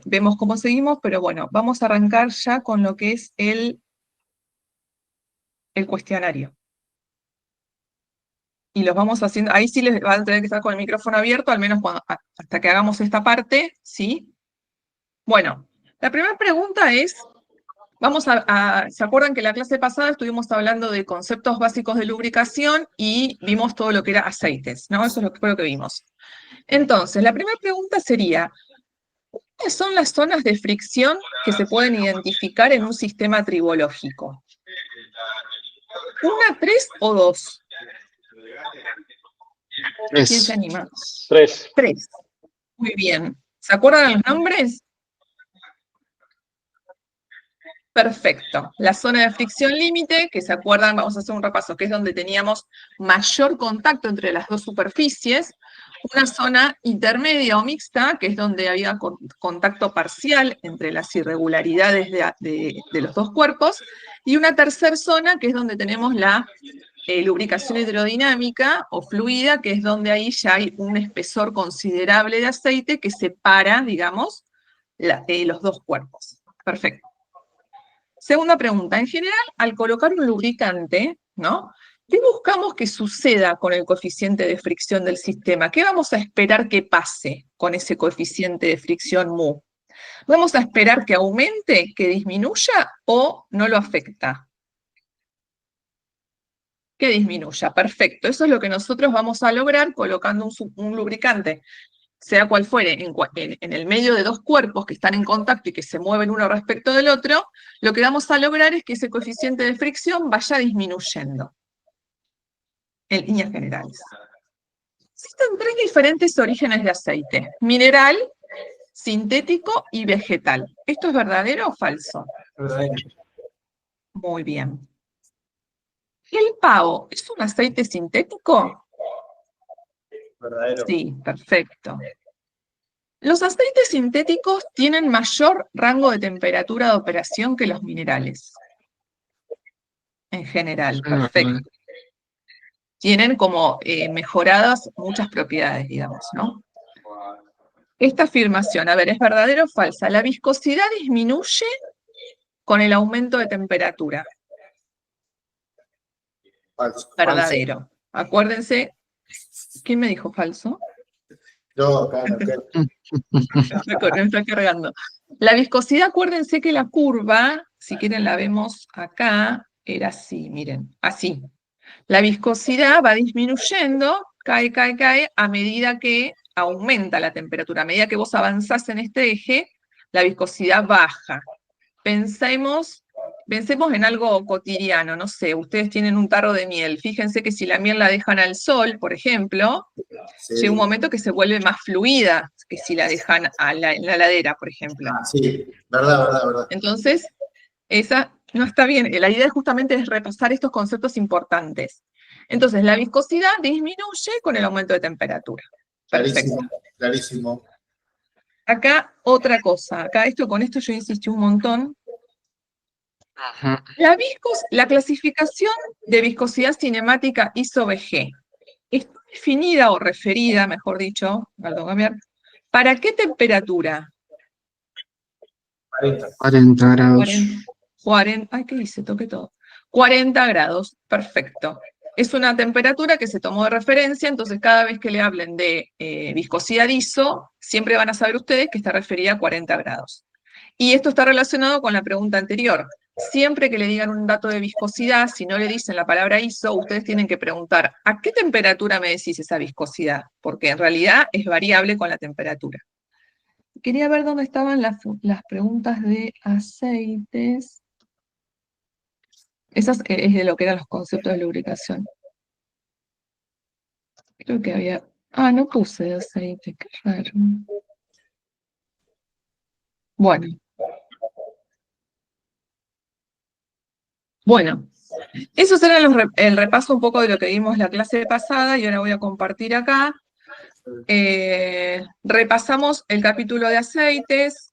vemos cómo seguimos, pero bueno, vamos a arrancar ya con lo que es el cuestionario. Y los vamos haciendo, ahí sí les van a tener que estar con el micrófono abierto, al menos hasta que hagamos esta parte, ¿sí? Bueno, la primera pregunta es, ¿se acuerdan que la clase pasada estuvimos hablando de conceptos básicos de lubricación y vimos todo lo que era aceites, ¿no? Eso es lo que fue lo que vimos. Entonces, la primera pregunta sería, ¿cuáles son las zonas de fricción que se pueden identificar en un sistema tribológico? ¿Una, tres o dos? ¿Quién se anima? Tres. Tres. Muy bien. ¿Se acuerdan los nombres? Perfecto. La zona de fricción límite, que se acuerdan, vamos a hacer un repaso, que es donde teníamos mayor contacto entre las dos superficies. Una zona intermedia o mixta, que es donde había contacto parcial entre las irregularidades de los dos cuerpos. Y una tercera zona, que es donde tenemos la lubricación hidrodinámica o fluida, que es donde ahí ya hay un espesor considerable de aceite que separa, digamos, los dos cuerpos. Perfecto. Segunda pregunta. En general, al colocar un lubricante, ¿no? ¿Qué buscamos que suceda con el coeficiente de fricción del sistema? ¿Qué vamos a esperar que pase con ese coeficiente de fricción mu? ¿Vamos a esperar que aumente, que disminuya o no lo afecta? Que disminuya, perfecto. Eso es lo que nosotros vamos a lograr colocando un lubricante, sea cual fuere, en el medio de dos cuerpos que están en contacto y que se mueven uno respecto del otro. Lo que vamos a lograr es que ese coeficiente de fricción vaya disminuyendo, en líneas generales. Existen tres diferentes orígenes de aceite: mineral, sintético y vegetal. ¿Esto es verdadero o falso? Verdadero. Muy bien. ¿El pavo es un aceite sintético? Verdadero. Sí, perfecto. Los aceites sintéticos tienen mayor rango de temperatura de operación que los minerales. En general, perfecto. Tienen como mejoradas muchas propiedades, digamos, ¿no? Esta afirmación, a ver, ¿es verdadera o falsa? La viscosidad disminuye con el aumento de temperatura. Falso. Verdadero. Acuérdense, ¿quién me dijo falso? Yo acá no quiero. Me está cargando. La viscosidad, acuérdense que la curva, si quieren la vemos acá, era así, miren, así. La viscosidad va disminuyendo, cae, cae, cae, a medida que aumenta la temperatura. A medida que vos avanzás en este eje, la viscosidad baja. Pensemos en algo cotidiano, no sé, ustedes tienen un tarro de miel. Fíjense que si la miel la dejan al sol, por ejemplo, Sí. llega un momento que se vuelve más fluida que si la dejan en la heladera, por ejemplo. Sí, verdad. Entonces, esa no está bien. La idea justamente es repasar estos conceptos importantes. Entonces, la viscosidad disminuye con el aumento de temperatura. Perfecto. Clarísimo. Acá otra cosa. Acá con esto yo insistí un montón. Ajá. La clasificación de viscosidad cinemática ISO-BG está definida o referida, mejor dicho, perdón, cambiar, ¿para qué temperatura? 40 grados. 40, ay, ¿qué hice? Toqué todo. 40 grados, perfecto. Es una temperatura que se tomó de referencia, entonces cada vez que le hablen de viscosidad ISO, siempre van a saber ustedes que está referida a 40 grados. Y esto está relacionado con la pregunta anterior. Siempre que le digan un dato de viscosidad, si no le dicen la palabra ISO, ustedes tienen que preguntar, ¿a qué temperatura me decís esa viscosidad? Porque en realidad es variable con la temperatura. Quería ver dónde estaban las preguntas de aceites. Esas es de lo que eran los conceptos de lubricación. Creo que había... Ah, no puse de aceite, qué raro. Bueno, esos eran el repaso un poco de lo que vimos la clase pasada y ahora voy a compartir acá. Repasamos el capítulo de aceites,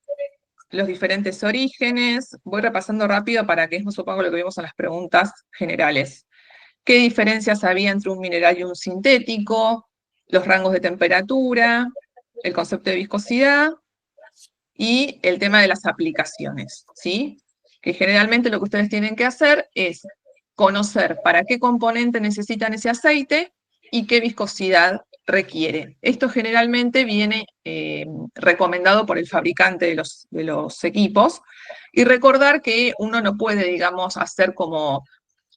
los diferentes orígenes. Voy repasando rápido para que es más opaco lo que vimos en las preguntas generales. ¿Qué diferencias había entre un mineral y un sintético? Los rangos de temperatura, el concepto de viscosidad. y el tema de las aplicaciones, ¿sí? Que generalmente lo que ustedes tienen que hacer es conocer para qué componente necesitan ese aceite y qué viscosidad requiere. Esto generalmente viene recomendado por el fabricante de los equipos, y recordar que uno no puede, digamos, hacer como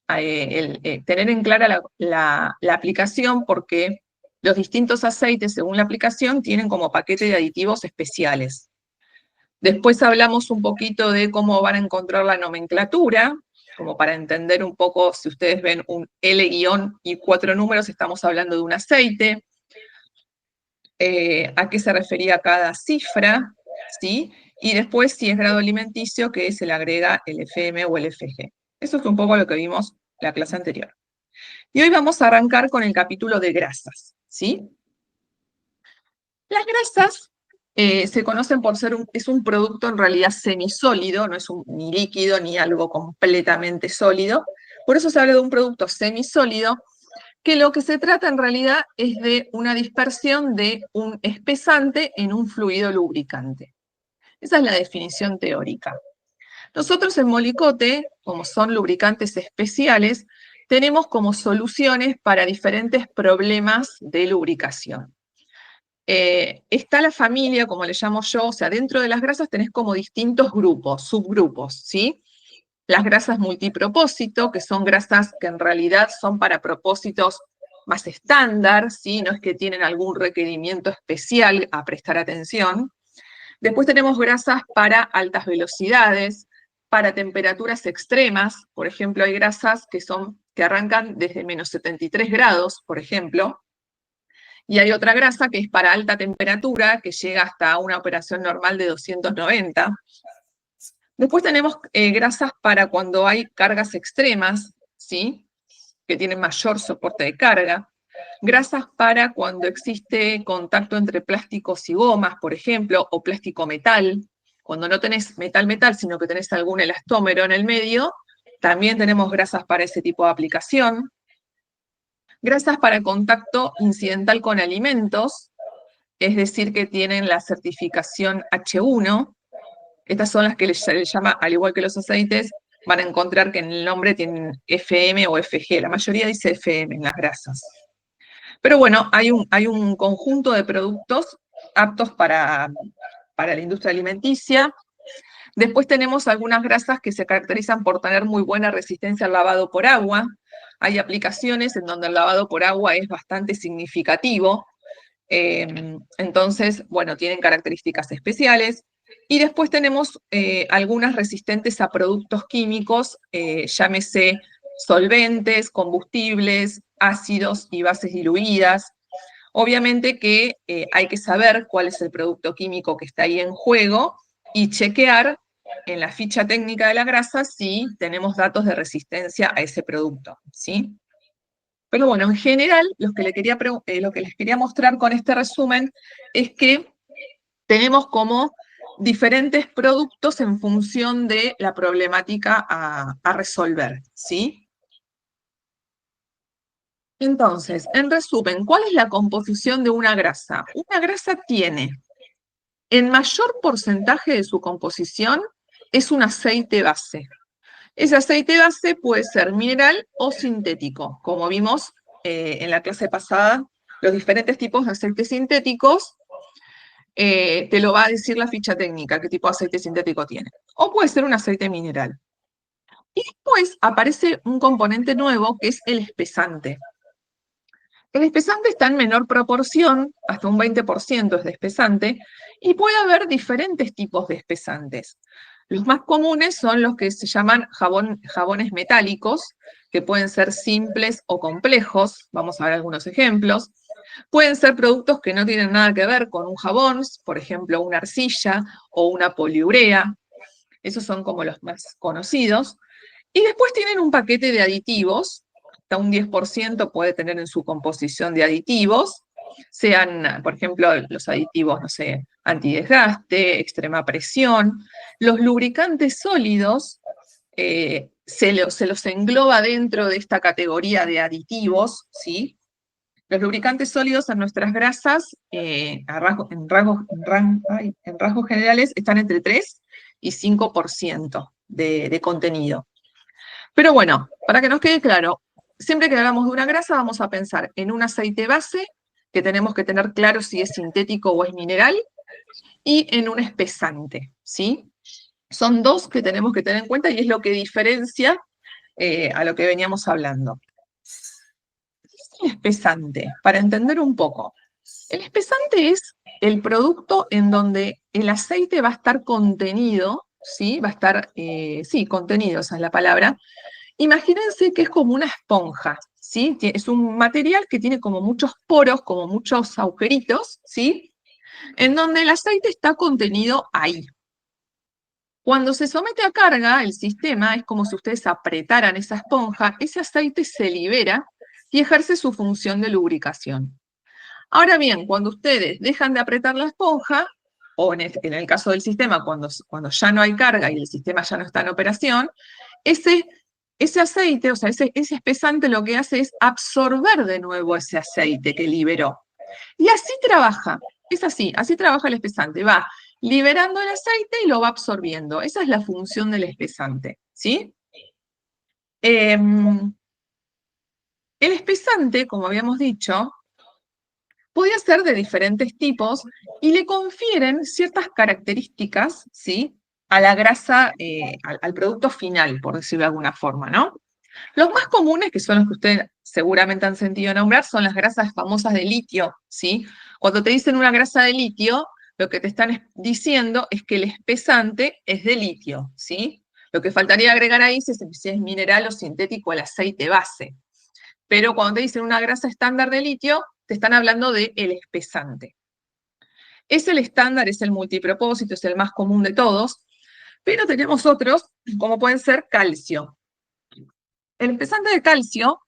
tener en clara la aplicación, porque los distintos aceites, según la aplicación, tienen como paquete de aditivos especiales. Después hablamos un poquito de cómo van a encontrar la nomenclatura, como para entender un poco, si ustedes ven un L- y 4 números, estamos hablando de un aceite. A qué se refería cada cifra, ¿sí? Y después, si es grado alimenticio, que se le agrega el FM o el FG. Eso es un poco lo que vimos la clase anterior. Y hoy vamos a arrancar con el capítulo de grasas, ¿sí? Las grasas se conocen por ser es un producto en realidad semisólido, no es ni líquido ni algo completamente sólido. Por eso se habla de un producto semisólido, que lo que se trata en realidad es de una dispersión de un espesante en un fluido lubricante. Esa es la definición teórica. Nosotros en Molicote, como son lubricantes especiales, tenemos como soluciones para diferentes problemas de lubricación. Está la familia, como le llamo yo, o sea, dentro de las grasas tenés como distintos grupos, subgrupos, ¿sí? Las grasas multipropósito, que son grasas que en realidad son para propósitos más estándar, ¿sí? No es que tienen algún requerimiento especial a prestar atención. Después tenemos grasas para altas velocidades, para temperaturas extremas. Por ejemplo, hay grasas que arrancan desde menos 73 grados, por ejemplo. Y hay otra grasa que es para alta temperatura, que llega hasta una operación normal de 290. Después tenemos grasas para cuando hay cargas extremas, ¿sí? Que tienen mayor soporte de carga. Grasas para cuando existe contacto entre plásticos y gomas, por ejemplo, o plástico-metal. Cuando no tenés metal-metal, sino que tenés algún elastómero en el medio, también tenemos grasas para ese tipo de aplicación. Grasas para contacto incidental con alimentos, es decir, que tienen la certificación H1. Estas son las que se les llama, al igual que los aceites, van a encontrar que en el nombre tienen FM o FG. La mayoría dice FM en las grasas. Pero bueno, hay un conjunto de productos aptos para la industria alimenticia. Después tenemos algunas grasas que se caracterizan por tener muy buena resistencia al lavado por agua. Hay aplicaciones en donde el lavado por agua es bastante significativo. Entonces, bueno, tienen características especiales. Y después tenemos algunas resistentes a productos químicos, llámese solventes, combustibles, ácidos y bases diluidas. Obviamente que hay que saber cuál es el producto químico que está ahí en juego y chequear en la ficha técnica de la grasa si tenemos datos de resistencia a ese producto, ¿sí? Pero bueno, en general, lo que les quería mostrar con este resumen es que tenemos como diferentes productos en función de la problemática a resolver, ¿sí? Entonces, en resumen, ¿cuál es la composición de una grasa? Una grasa tiene, en mayor porcentaje de su composición, es un aceite base. Ese aceite base puede ser mineral o sintético. Como vimos en la clase pasada, los diferentes tipos de aceites sintéticos, te lo va a decir la ficha técnica, qué tipo de aceite sintético tiene. O puede ser un aceite mineral. Y después aparece un componente nuevo que es el espesante. El espesante está en menor proporción, hasta un 20% es de espesante, y puede haber diferentes tipos de espesantes. Los más comunes son los que se llaman jabones metálicos, que pueden ser simples o complejos. Vamos a ver algunos ejemplos. Pueden ser productos que no tienen nada que ver con un jabón, por ejemplo, una arcilla o una poliurea. Esos son como los más conocidos. Y después tienen un paquete de aditivos, hasta un 10% puede tener en su composición de aditivos, sean, por ejemplo, los aditivos, no sé, antidesgaste, extrema presión. Los lubricantes sólidos se los engloba dentro de esta categoría de aditivos, ¿sí? Los lubricantes sólidos en nuestras grasas, en rasgos generales, están entre 3 y 5% de contenido. Pero bueno, para que nos quede claro, siempre que hablamos de una grasa vamos a pensar en un aceite base, que tenemos que tener claro si es sintético o es mineral, y en un espesante, ¿sí? Son dos que tenemos que tener en cuenta y es lo que diferencia a lo que veníamos hablando. ¿Qué es el espesante? Para entender un poco. El espesante es el producto en donde el aceite va a estar contenido, ¿sí? Va a estar, sí, contenido, esa es la palabra. Imagínense que es como una esponja, ¿sí? Es un material que tiene como muchos poros, como muchos agujeritos, ¿sí? En donde el aceite está contenido ahí. Cuando se somete a carga, el sistema es como si ustedes apretaran esa esponja, ese aceite se libera y ejerce su función de lubricación. Ahora bien, cuando ustedes dejan de apretar la esponja, o en el caso del sistema, cuando ya no hay carga y el sistema ya no está en operación, ese aceite, o sea, ese espesante lo que hace es absorber de nuevo ese aceite que liberó. Y así trabaja, es así trabaja el espesante, va liberando el aceite y lo va absorbiendo. Esa es la función del espesante, ¿sí? El espesante, como habíamos dicho, podía ser de diferentes tipos y le confieren ciertas características, ¿sí? A la grasa, al producto final, por decirlo de alguna forma, ¿no? Los más comunes, que son los que ustedes seguramente han sentido nombrar, son las grasas famosas de litio, ¿sí? Cuando te dicen una grasa de litio, lo que te están diciendo es que el espesante es de litio, ¿sí? Lo que faltaría agregar ahí es si es mineral o sintético el aceite base. Pero cuando te dicen una grasa estándar de litio, te están hablando del espesante. Es el estándar, es el multipropósito, es el más común de todos, pero tenemos otros, como pueden ser calcio. El espesante de calcio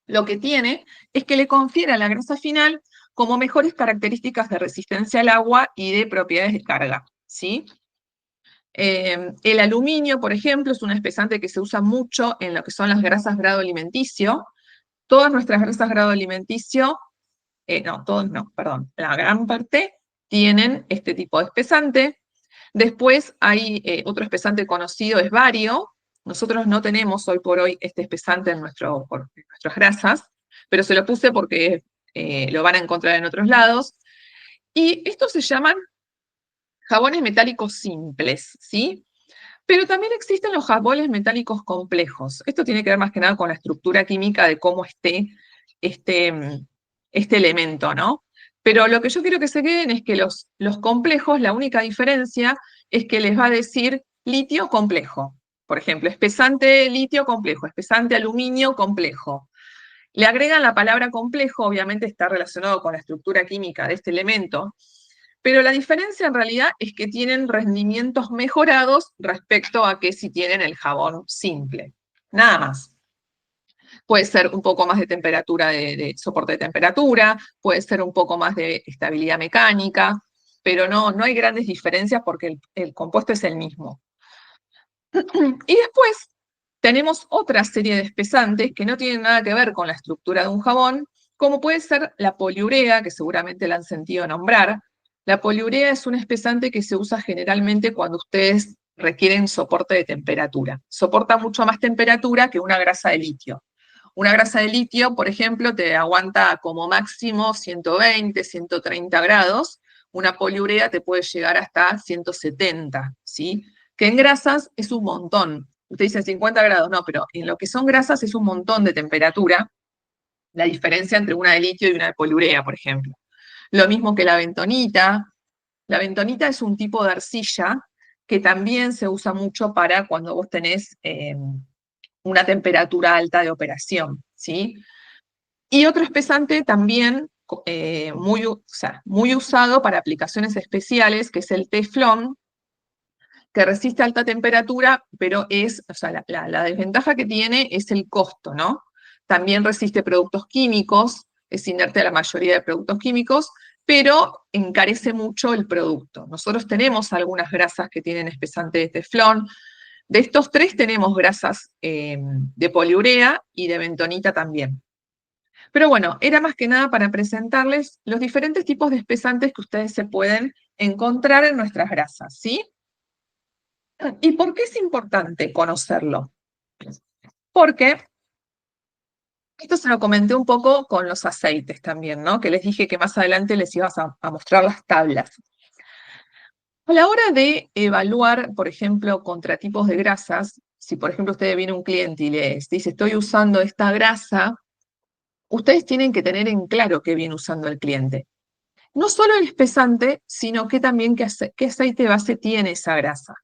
lo que tiene es que le confiere a la grasa final como mejores características de resistencia al agua y de propiedades de carga, ¿sí? El aluminio, por ejemplo, es un espesante que se usa mucho en lo que son las grasas grado alimenticio. Todas nuestras grasas grado alimenticio, la gran parte tienen este tipo de espesante. Después hay otro espesante conocido, es bario. Nosotros no tenemos hoy por hoy este espesante en nuestras grasas, pero se lo puse porque lo van a encontrar en otros lados. Y estos se llaman jabones metálicos simples, ¿sí? Pero también existen los jabones metálicos complejos. Esto tiene que ver más que nada con la estructura química de cómo esté este elemento, ¿no? Pero lo que yo quiero que se queden es que los complejos, la única diferencia es que les va a decir litio complejo. Por ejemplo, espesante litio complejo, espesante aluminio complejo. Le agregan la palabra complejo, obviamente está relacionado con la estructura química de este elemento, pero la diferencia en realidad es que tienen rendimientos mejorados respecto a que si tienen el jabón simple. Nada más. Puede ser un poco más de temperatura, de soporte de temperatura, puede ser un poco más de estabilidad mecánica, pero no hay grandes diferencias porque el compuesto es el mismo. Y después tenemos otra serie de espesantes que no tienen nada que ver con la estructura de un jabón, como puede ser la poliurea, que seguramente la han sentido nombrar. La poliurea es un espesante que se usa generalmente cuando ustedes requieren soporte de temperatura. Soporta mucho más temperatura que una grasa de litio. Una grasa de litio, por ejemplo, te aguanta como máximo 120, 130 grados. Una poliurea te puede llegar hasta 170, ¿sí? Que en grasas es un montón. Usted dice 50 grados, no, pero en lo que son grasas es un montón de temperatura, la diferencia entre una de litio y una de poliurea, por ejemplo. Lo mismo que la bentonita. La bentonita es un tipo de arcilla que también se usa mucho para cuando vos tenés una temperatura alta de operación, ¿sí? Y otro espesante también muy usado para aplicaciones especiales, que es el teflón, que resiste alta temperatura, pero la desventaja que tiene es el costo, ¿no? También resiste productos químicos, es inerte a la mayoría de productos químicos, pero encarece mucho el producto. Nosotros tenemos algunas grasas que tienen espesante de teflón. De estos tres tenemos grasas de poliurea y de bentonita también. Pero bueno, era más que nada para presentarles los diferentes tipos de espesantes que ustedes se pueden encontrar en nuestras grasas, ¿sí? ¿Y por qué es importante conocerlo? Porque esto se lo comenté un poco con los aceites también, ¿no? Que les dije que más adelante les ibas a mostrar las tablas. A la hora de evaluar, por ejemplo, contratipos de grasas, si por ejemplo usted viene un cliente y les dice, estoy usando esta grasa, ustedes tienen que tener en claro qué viene usando el cliente. No solo el espesante, sino que también qué aceite base tiene esa grasa.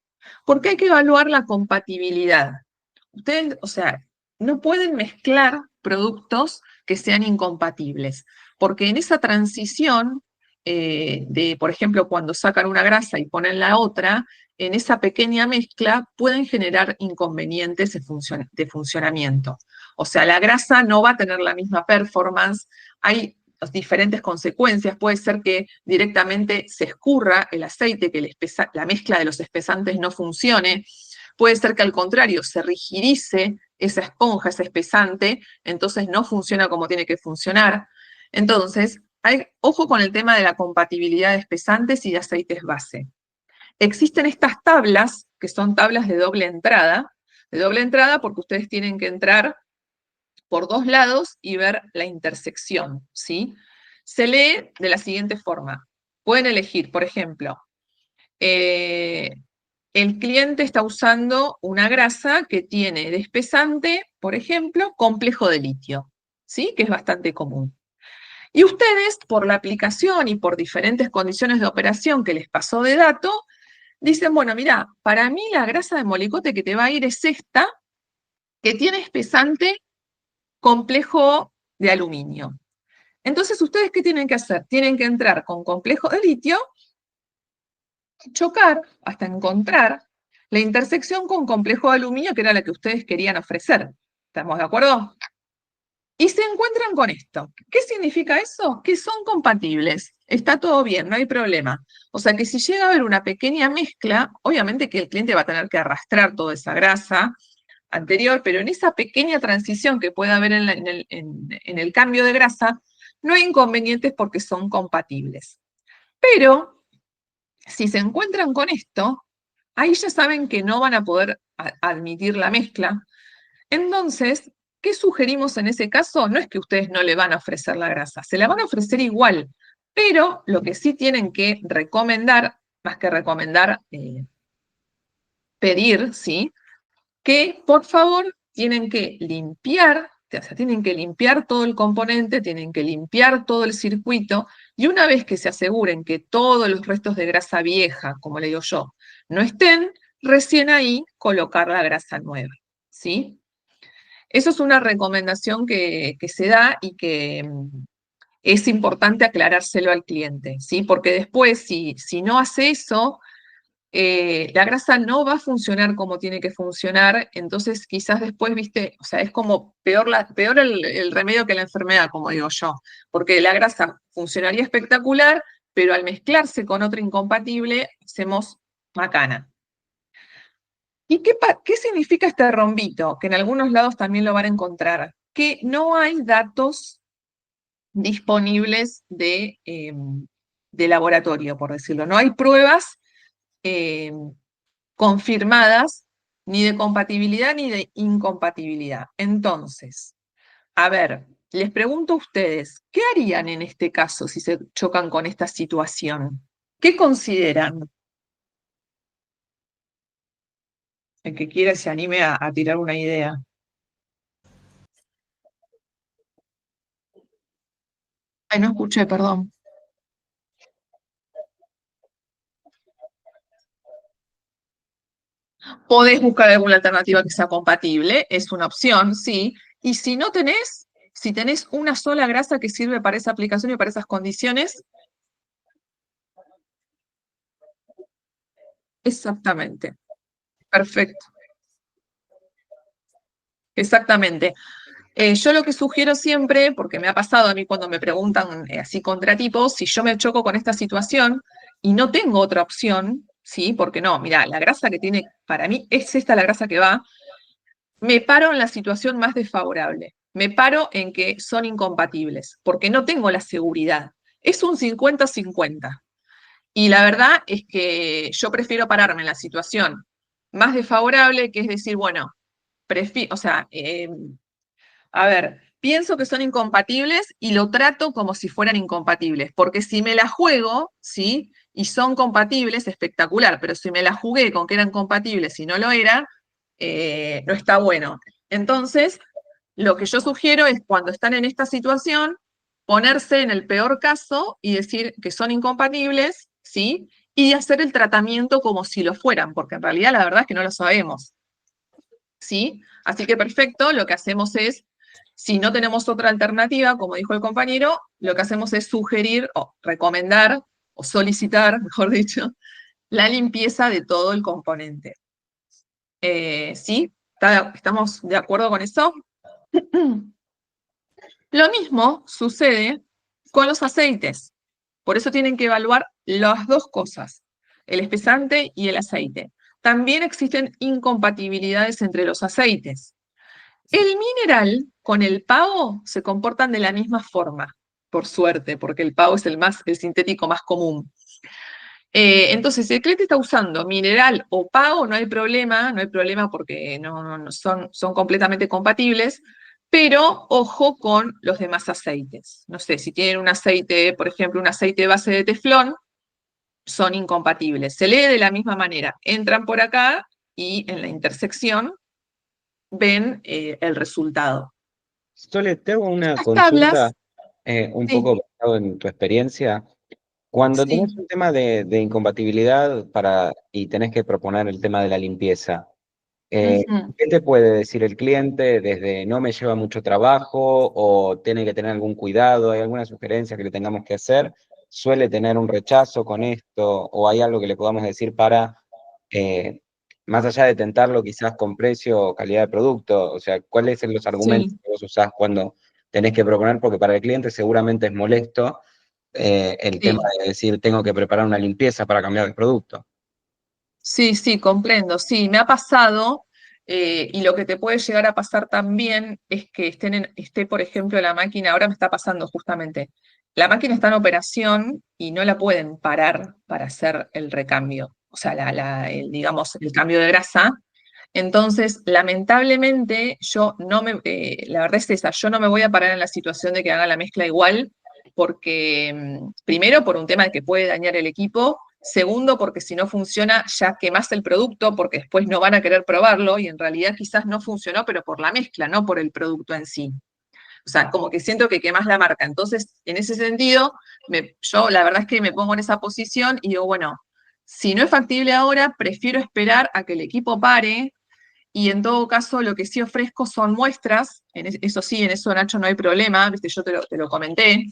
Porque hay que evaluar la compatibilidad. Ustedes, o sea, no pueden mezclar productos que sean incompatibles, porque en esa transición de, por ejemplo, cuando sacan una grasa y ponen la otra, en esa pequeña mezcla pueden generar inconvenientes de funcionamiento. O sea, la grasa no va a tener la misma performance, hay diferentes consecuencias, puede ser que directamente se escurra el aceite, que la mezcla de los espesantes no funcione, puede ser que al contrario se rigidice esa esponja, ese espesante, entonces no funciona como tiene que funcionar. Entonces, ojo con el tema de la compatibilidad de espesantes y de aceites base. Existen estas tablas, que son tablas de doble entrada porque ustedes tienen que entrar por dos lados y ver la intersección, ¿sí? Se lee de la siguiente forma. Pueden elegir, por ejemplo, el cliente está usando una grasa que tiene de espesante, por ejemplo, complejo de litio, ¿sí? Que es bastante común. Y ustedes, por la aplicación y por diferentes condiciones de operación que les pasó de dato, dicen, bueno, mira, para mí la grasa de molicote que te va a ir es esta, que tiene espesante complejo de aluminio. Entonces, ¿ustedes qué tienen que hacer? Tienen que entrar con complejo de litio, chocar hasta encontrar la intersección con complejo de aluminio, que era la que ustedes querían ofrecer. ¿Estamos de acuerdo? Y se encuentran con esto. ¿Qué significa eso? Que son compatibles. Está todo bien, no hay problema. O sea que si llega a haber una pequeña mezcla, obviamente que el cliente va a tener que arrastrar toda esa grasa anterior, pero en esa pequeña transición que puede haber en el cambio de grasa, no hay inconvenientes porque son compatibles. Pero si se encuentran con esto, ahí ya saben que no van a poder admitir la mezcla. Entonces, ¿qué sugerimos en ese caso? No es que ustedes no le van a ofrecer la grasa, se la van a ofrecer igual, pero lo que sí tienen que recomendar, más que recomendar, pedir, ¿sí? Que por favor tienen que limpiar, o sea, tienen que limpiar todo el componente, tienen que limpiar todo el circuito, y una vez que se aseguren que todos los restos de grasa vieja, como le digo yo, no estén, recién ahí colocar la grasa nueva, ¿sí? Eso es una recomendación que se da y que es importante aclarárselo al cliente, ¿sí? Porque después, si no hace eso, la grasa no va a funcionar como tiene que funcionar, entonces quizás después, viste, o sea, es como peor el remedio que la enfermedad, como digo yo, porque la grasa funcionaría espectacular, pero al mezclarse con otra incompatible, hacemos macana. ¿Y qué significa este rombito? Que en algunos lados también lo van a encontrar, que no hay datos disponibles de laboratorio, por decirlo. No hay pruebas confirmadas ni de compatibilidad ni de incompatibilidad. Entonces, a ver, les pregunto a ustedes, ¿qué harían en este caso si se chocan con esta situación? ¿Qué consideran? El que quiera se anime a tirar una idea. Ay, no escuché, perdón. Podés buscar alguna alternativa que sea compatible, es una opción, sí. Y si no tenés, si tenés una sola grasa que sirve para esa aplicación y para esas condiciones, exactamente. Perfecto. Exactamente. Yo lo que sugiero siempre, porque me ha pasado a mí cuando me preguntan así contratipos, si yo me choco con esta situación y no tengo otra opción, ¿sí? Porque no, mira, la grasa que tiene, para mí es esta la grasa que va, me paro en la situación más desfavorable. me paro en que son incompatibles, porque no tengo la seguridad. Es un 50-50. Y la verdad es que yo prefiero pararme en la situación más desfavorable, que es decir, bueno, o sea, a ver, pienso que son incompatibles y lo trato como si fueran incompatibles, porque si me la juego, ¿sí? Y son compatibles, espectacular, pero si me la jugué con que eran compatibles y no lo eran, no está bueno. Entonces, lo que yo sugiero es cuando están en esta situación, ponerse en el peor caso y decir que son incompatibles, ¿sí? Y hacer el tratamiento como si lo fueran, porque en realidad la verdad es que no lo sabemos, ¿sí? Así que perfecto, lo que hacemos es, si no tenemos otra alternativa, como dijo el compañero, lo que hacemos es sugerir o recomendar o solicitar, mejor dicho, la limpieza de todo el componente. ¿Sí? ¿Estamos de acuerdo con eso? Lo mismo sucede con los aceites. Por eso tienen que evaluar las dos cosas, el espesante y el aceite. También existen incompatibilidades entre los aceites. El mineral con el pavo se comportan de la misma forma, por suerte, porque el pavo es el sintético más común. Entonces, si el cliente está usando mineral o pavo, no hay problema porque son completamente compatibles, pero ojo con los demás aceites. No sé, si tienen un aceite, por ejemplo, un aceite base de teflón, son incompatibles. Se lee de la misma manera. Entran por acá y en la intersección ven el resultado. Sole, te hago una Estas consulta tablas, un sí, poco basado en tu experiencia. Cuando tenés sí. un tema de incompatibilidad y tenés que proponer el tema de la limpieza, Ujú. ¿qué te puede decir el cliente desde no me lleva mucho trabajo o tiene que tener algún cuidado? ¿Hay alguna sugerencia que le tengamos que hacer? ¿Suele tener un rechazo con esto o hay algo que le podamos decir para, eh, más allá de tentarlo quizás con precio o calidad de producto? O sea, ¿cuáles son los argumentos Sí, que vos usás cuando tenés que proponer? Porque para el cliente seguramente es molesto el tema sí. de decir tengo que preparar una limpieza para cambiar el producto. Sí, sí, comprendo. Sí, me ha pasado, y lo que te puede llegar a pasar también es que esté, por ejemplo, la máquina, ahora me está pasando justamente, la máquina está en operación y no la pueden parar para hacer el recambio, o sea, digamos, el cambio de grasa. Entonces, lamentablemente, la verdad es esa, yo no me voy a parar en la situación de que haga la mezcla igual, porque primero por un tema de que puede dañar el equipo, segundo porque si no funciona ya quemás el producto, porque después no van a querer probarlo y en realidad quizás no funcionó, pero por la mezcla, no por el producto en sí. O sea, como que siento que quemás la marca. Entonces, en ese sentido, yo la verdad es que me pongo en esa posición y digo, bueno, si no es factible ahora, prefiero esperar a que el equipo pare, y en todo caso, lo que sí ofrezco son muestras, eso sí, en eso, Nacho, no hay problema, ¿viste? Yo te lo comenté.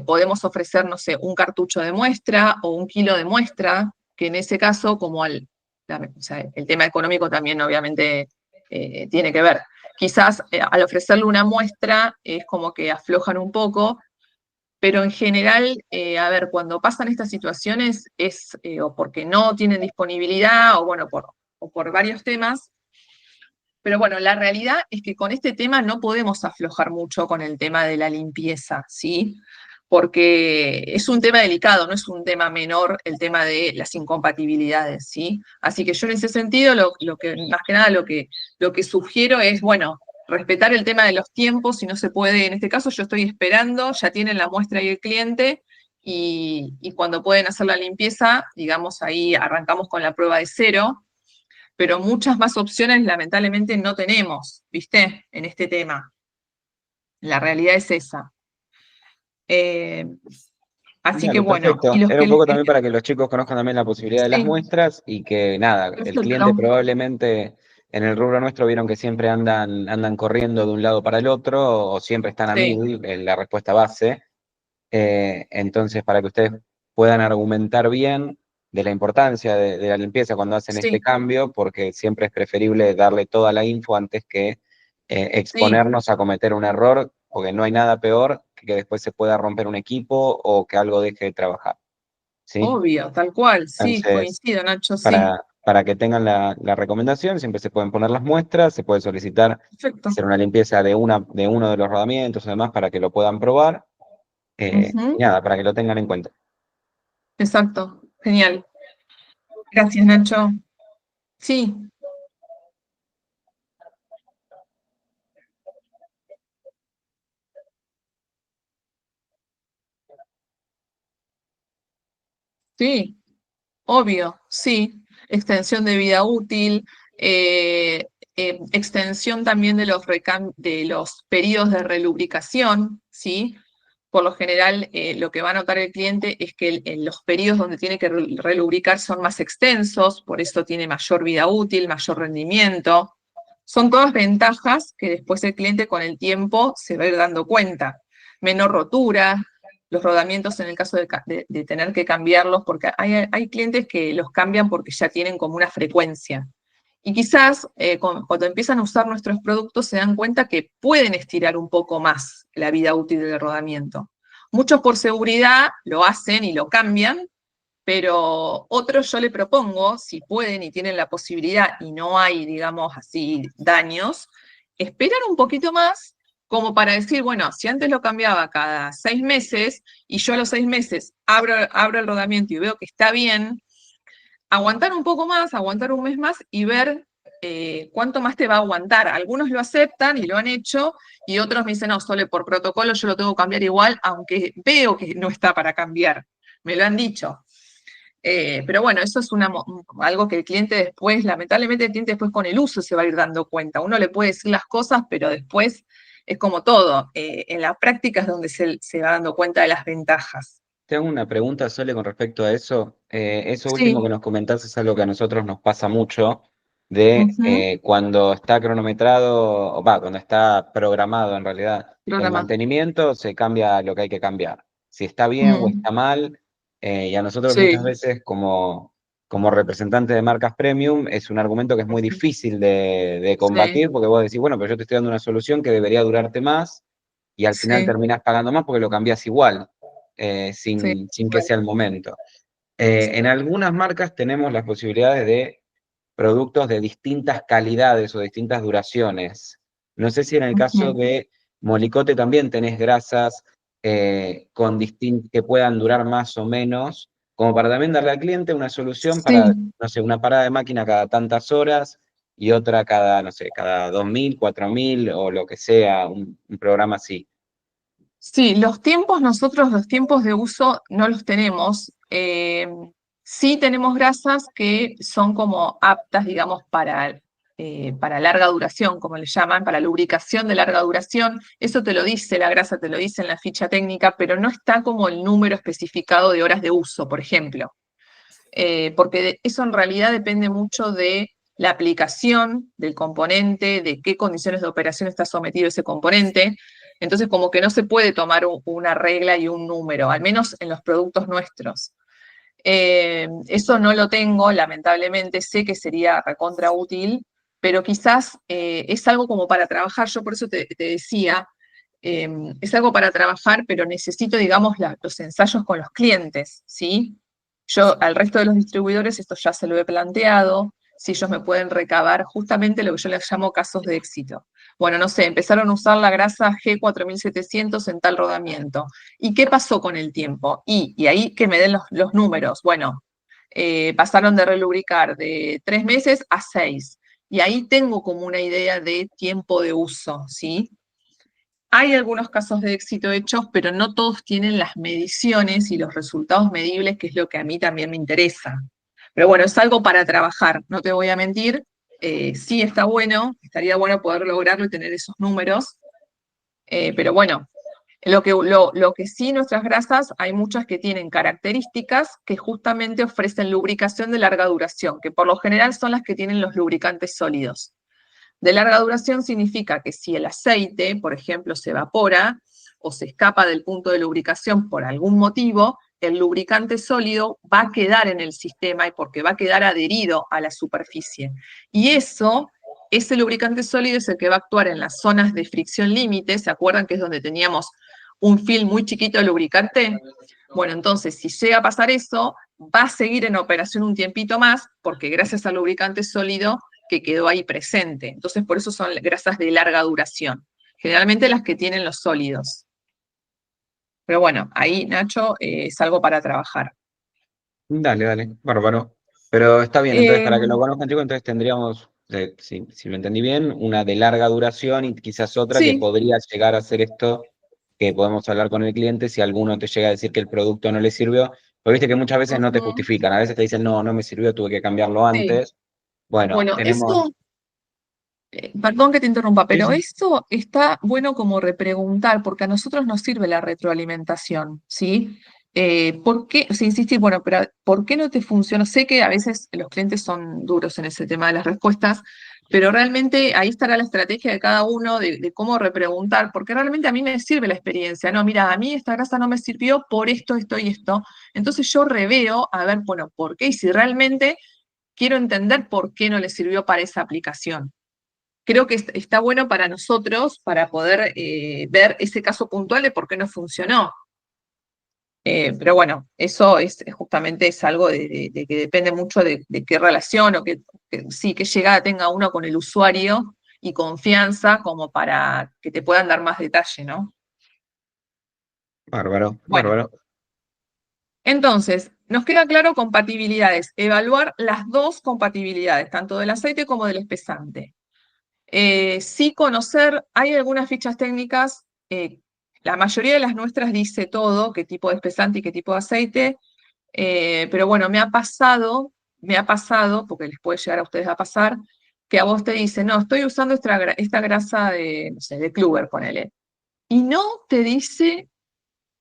Podemos ofrecer, no sé, un cartucho de muestra o 1 kilo de muestra, que en ese caso, como o sea, el tema económico también obviamente tiene que ver. Quizás al ofrecerle una muestra es como que aflojan un poco, pero en general, a ver, cuando pasan estas situaciones es o porque no tienen disponibilidad o bueno, o por varios temas. Pero bueno, la realidad es que con este tema no podemos aflojar mucho con el tema de la limpieza, ¿sí? Porque es un tema delicado, no es un tema menor el tema de las incompatibilidades, ¿sí? Así que yo en ese sentido, lo que más que nada lo que sugiero es, bueno, respetar el tema de los tiempos, si no se puede, en este caso yo estoy esperando, ya tienen la muestra y el cliente, y cuando pueden hacer la limpieza, digamos, ahí arrancamos con la prueba de cero, pero muchas más opciones lamentablemente no tenemos, ¿viste? En este tema. La realidad es esa. Eh, Así que Claro, bueno, y perfecto. los Era que un poco también para que los chicos conozcan también la posibilidad de las sí, muestras y que nada, el cliente perfecto. probablemente en el rubro nuestro vieron que siempre andan corriendo de un lado para el otro o siempre están a Sí, 1000 en la respuesta base. Entonces, para que ustedes puedan argumentar bien de la importancia de la limpieza cuando hacen este sí, cambio, porque siempre es preferible darle toda la info antes que sí, exponernos a cometer un error, porque no hay nada peor que después se pueda romper un equipo o que algo deje de trabajar. ¿Sí? obvio, tal cual, sí, Entonces, coincido, Nacho, sí. para que tengan la recomendación, siempre se pueden poner las muestras, se puede solicitar Perfecto. hacer una limpieza de uno de los rodamientos, además, para que lo puedan probar. Ujú, Y nada, para que lo tengan en cuenta. exacto. Genial. Gracias, Nacho. Sí, sí, obvio, sí. Extensión de vida útil, eh, extensión también de de los periodos de relubricación, ¿sí? Por lo general, lo que va a notar el cliente es que en los periodos donde tiene que relubricar son más extensos, por eso tiene mayor vida útil, mayor rendimiento. Son todas ventajas que después el cliente con el tiempo se va a ir dando cuenta. Menor rotura, los rodamientos en el caso de tener que cambiarlos, porque hay clientes que los cambian porque ya tienen como una frecuencia. Y quizás cuando empiezan a usar nuestros productos se dan cuenta que pueden estirar un poco más la vida útil del rodamiento. Muchos por seguridad lo hacen y lo cambian, pero otros yo le propongo, si pueden y tienen la posibilidad y no hay, digamos así, daños, esperar un poquito más como para decir, bueno, si antes lo cambiaba cada 6 meses y yo a los 6 meses abro el rodamiento y veo que está bien, aguantar un poco más, aguantar un mes más y ver cuánto más te va a aguantar. Algunos lo aceptan y lo han hecho, y otros me dicen, no, Sole, por protocolo yo lo tengo que cambiar igual, aunque veo que no está para cambiar. Me lo han dicho. Pero bueno, eso es algo que el cliente después, lamentablemente el cliente después con el uso se va a ir dando cuenta. Uno le puede decir las cosas, pero después es como todo. En la práctica es donde se va dando cuenta de las ventajas. Te hago una pregunta, Sole, con respecto a eso. Eso último que Sí, nos comentás es algo que a nosotros nos pasa mucho, de ujú, cuando está cronometrado, o va, cuando está programado en realidad el programa. mantenimiento, se cambia lo que hay que cambiar. Si está bien o Mm, está mal, y a nosotros muchas sí, veces como representantes de marcas premium es un argumento que es muy ujú, difícil de sí, combatir, porque vos decís, bueno, pero yo te estoy dando una solución que debería durarte más y al final sí, terminás pagando más porque lo cambiás igual, sí, sin que sea el momento. En algunas marcas tenemos las posibilidades de productos de distintas calidades o distintas duraciones. No sé si en el caso ujú, de Molicote también tenés grasas que puedan durar más o menos, como para también darle al cliente una solución para, sí. no sé, una parada de máquina cada tantas horas y otra cada, no sé, cada 2000, 4000 o lo que sea, un programa así. Sí, nosotros los tiempos de uso no los tenemos. Sí tenemos grasas que son como aptas, digamos, para larga duración, como le llaman, para lubricación de larga duración. Eso te lo dice la grasa, te lo dice en la ficha técnica, pero no está como el número especificado de horas de uso, por ejemplo. Porque eso en realidad depende mucho de la aplicación del componente, de qué condiciones de operación está sometido ese componente. Entonces, como que no se puede tomar una regla y un número, al menos en los productos nuestros. Eso no lo tengo, lamentablemente, sé que sería recontra útil, pero quizás es algo como para trabajar, yo por eso te decía, es algo para trabajar, pero necesito, digamos, los ensayos con los clientes, ¿sí? Yo al resto de los distribuidores esto ya se lo he planteado, si ellos me pueden recabar justamente lo que yo les llamo casos de éxito. Bueno, no sé, empezaron a usar la grasa G4700 en tal rodamiento. ¿Y qué pasó con el tiempo? Y ahí que me den los números. Bueno, pasaron de relubricar de 3 meses a 6. Y ahí tengo como una idea de tiempo de uso, ¿sí? Hay algunos casos de éxito hechos, pero no todos tienen las mediciones y los resultados medibles, que es lo que a mí también me interesa. Pero bueno, es algo para trabajar, no te voy a mentir. Sí está bueno, estaría bueno poder lograrlo y tener esos números. Pero bueno, lo que sí nuestras grasas, hay muchas que tienen características que justamente ofrecen lubricación de larga duración, que por lo general son las que tienen los lubricantes sólidos. De larga duración significa que si el aceite, por ejemplo, se evapora o se escapa del punto de lubricación por algún motivo, el lubricante sólido va a quedar en el sistema y porque va a quedar adherido a la superficie. Y ese lubricante sólido es el que va a actuar en las zonas de fricción límite. ¿Se acuerdan que es donde teníamos un film muy chiquito de lubricante? Bueno, entonces, si llega a pasar eso, va a seguir en operación un tiempito más, porque gracias al lubricante sólido que quedó ahí presente. Entonces, por eso son grasas de larga duración. Generalmente las que tienen los sólidos. Pero bueno, ahí, Nacho, es algo para trabajar. Dale, bárbaro. Pero está bien, entonces Eh, para que lo conozcan, chicos, entonces tendríamos, si lo entendí bien, una de larga duración y quizás otra que sí. podría llegar a hacer esto, que podemos hablar con el cliente si alguno te llega a decir que el producto no le sirvió. Pero viste que muchas veces no te Ujú, justifican, a veces te dicen, no, no me sirvió, tuve que cambiarlo sí. antes. Bueno, Bueno, tenemos... eso, perdón que te interrumpa, Sí, pero sí. eso está bueno como repreguntar, porque a nosotros nos sirve la retroalimentación, ¿sí? ¿Por qué? O sea, insistir, bueno, pero ¿por qué no te funciona? Sé que a veces los clientes son duros en ese tema de las respuestas, pero realmente ahí estará la estrategia de cada uno de cómo repreguntar, porque realmente a mí me sirve la experiencia. No, mira, a mí esta grasa no me sirvió por esto, esto y esto. Entonces yo reveo, a ver, bueno, ¿por qué? Y si realmente quiero entender por qué no le sirvió para esa aplicación. Creo que está bueno para nosotros, para poder ver ese caso puntual de por qué no funcionó. Pero bueno, eso justamente es algo de que depende mucho de qué relación o sí, qué llegada tenga uno con el usuario y confianza como para que te puedan dar más detalle, ¿no? Bueno, Bárbaro. entonces, nos queda claro compatibilidades, evaluar las dos compatibilidades, tanto del aceite como del espesante. Sí conocer, hay algunas fichas técnicas, la mayoría de las nuestras dice todo, qué tipo de espesante y qué tipo de aceite, pero bueno, me ha pasado, porque les puede llegar a ustedes a pasar, que a vos te dicen, no, estoy usando esta grasa de, no sé, de Kluber, ponele, y no te dice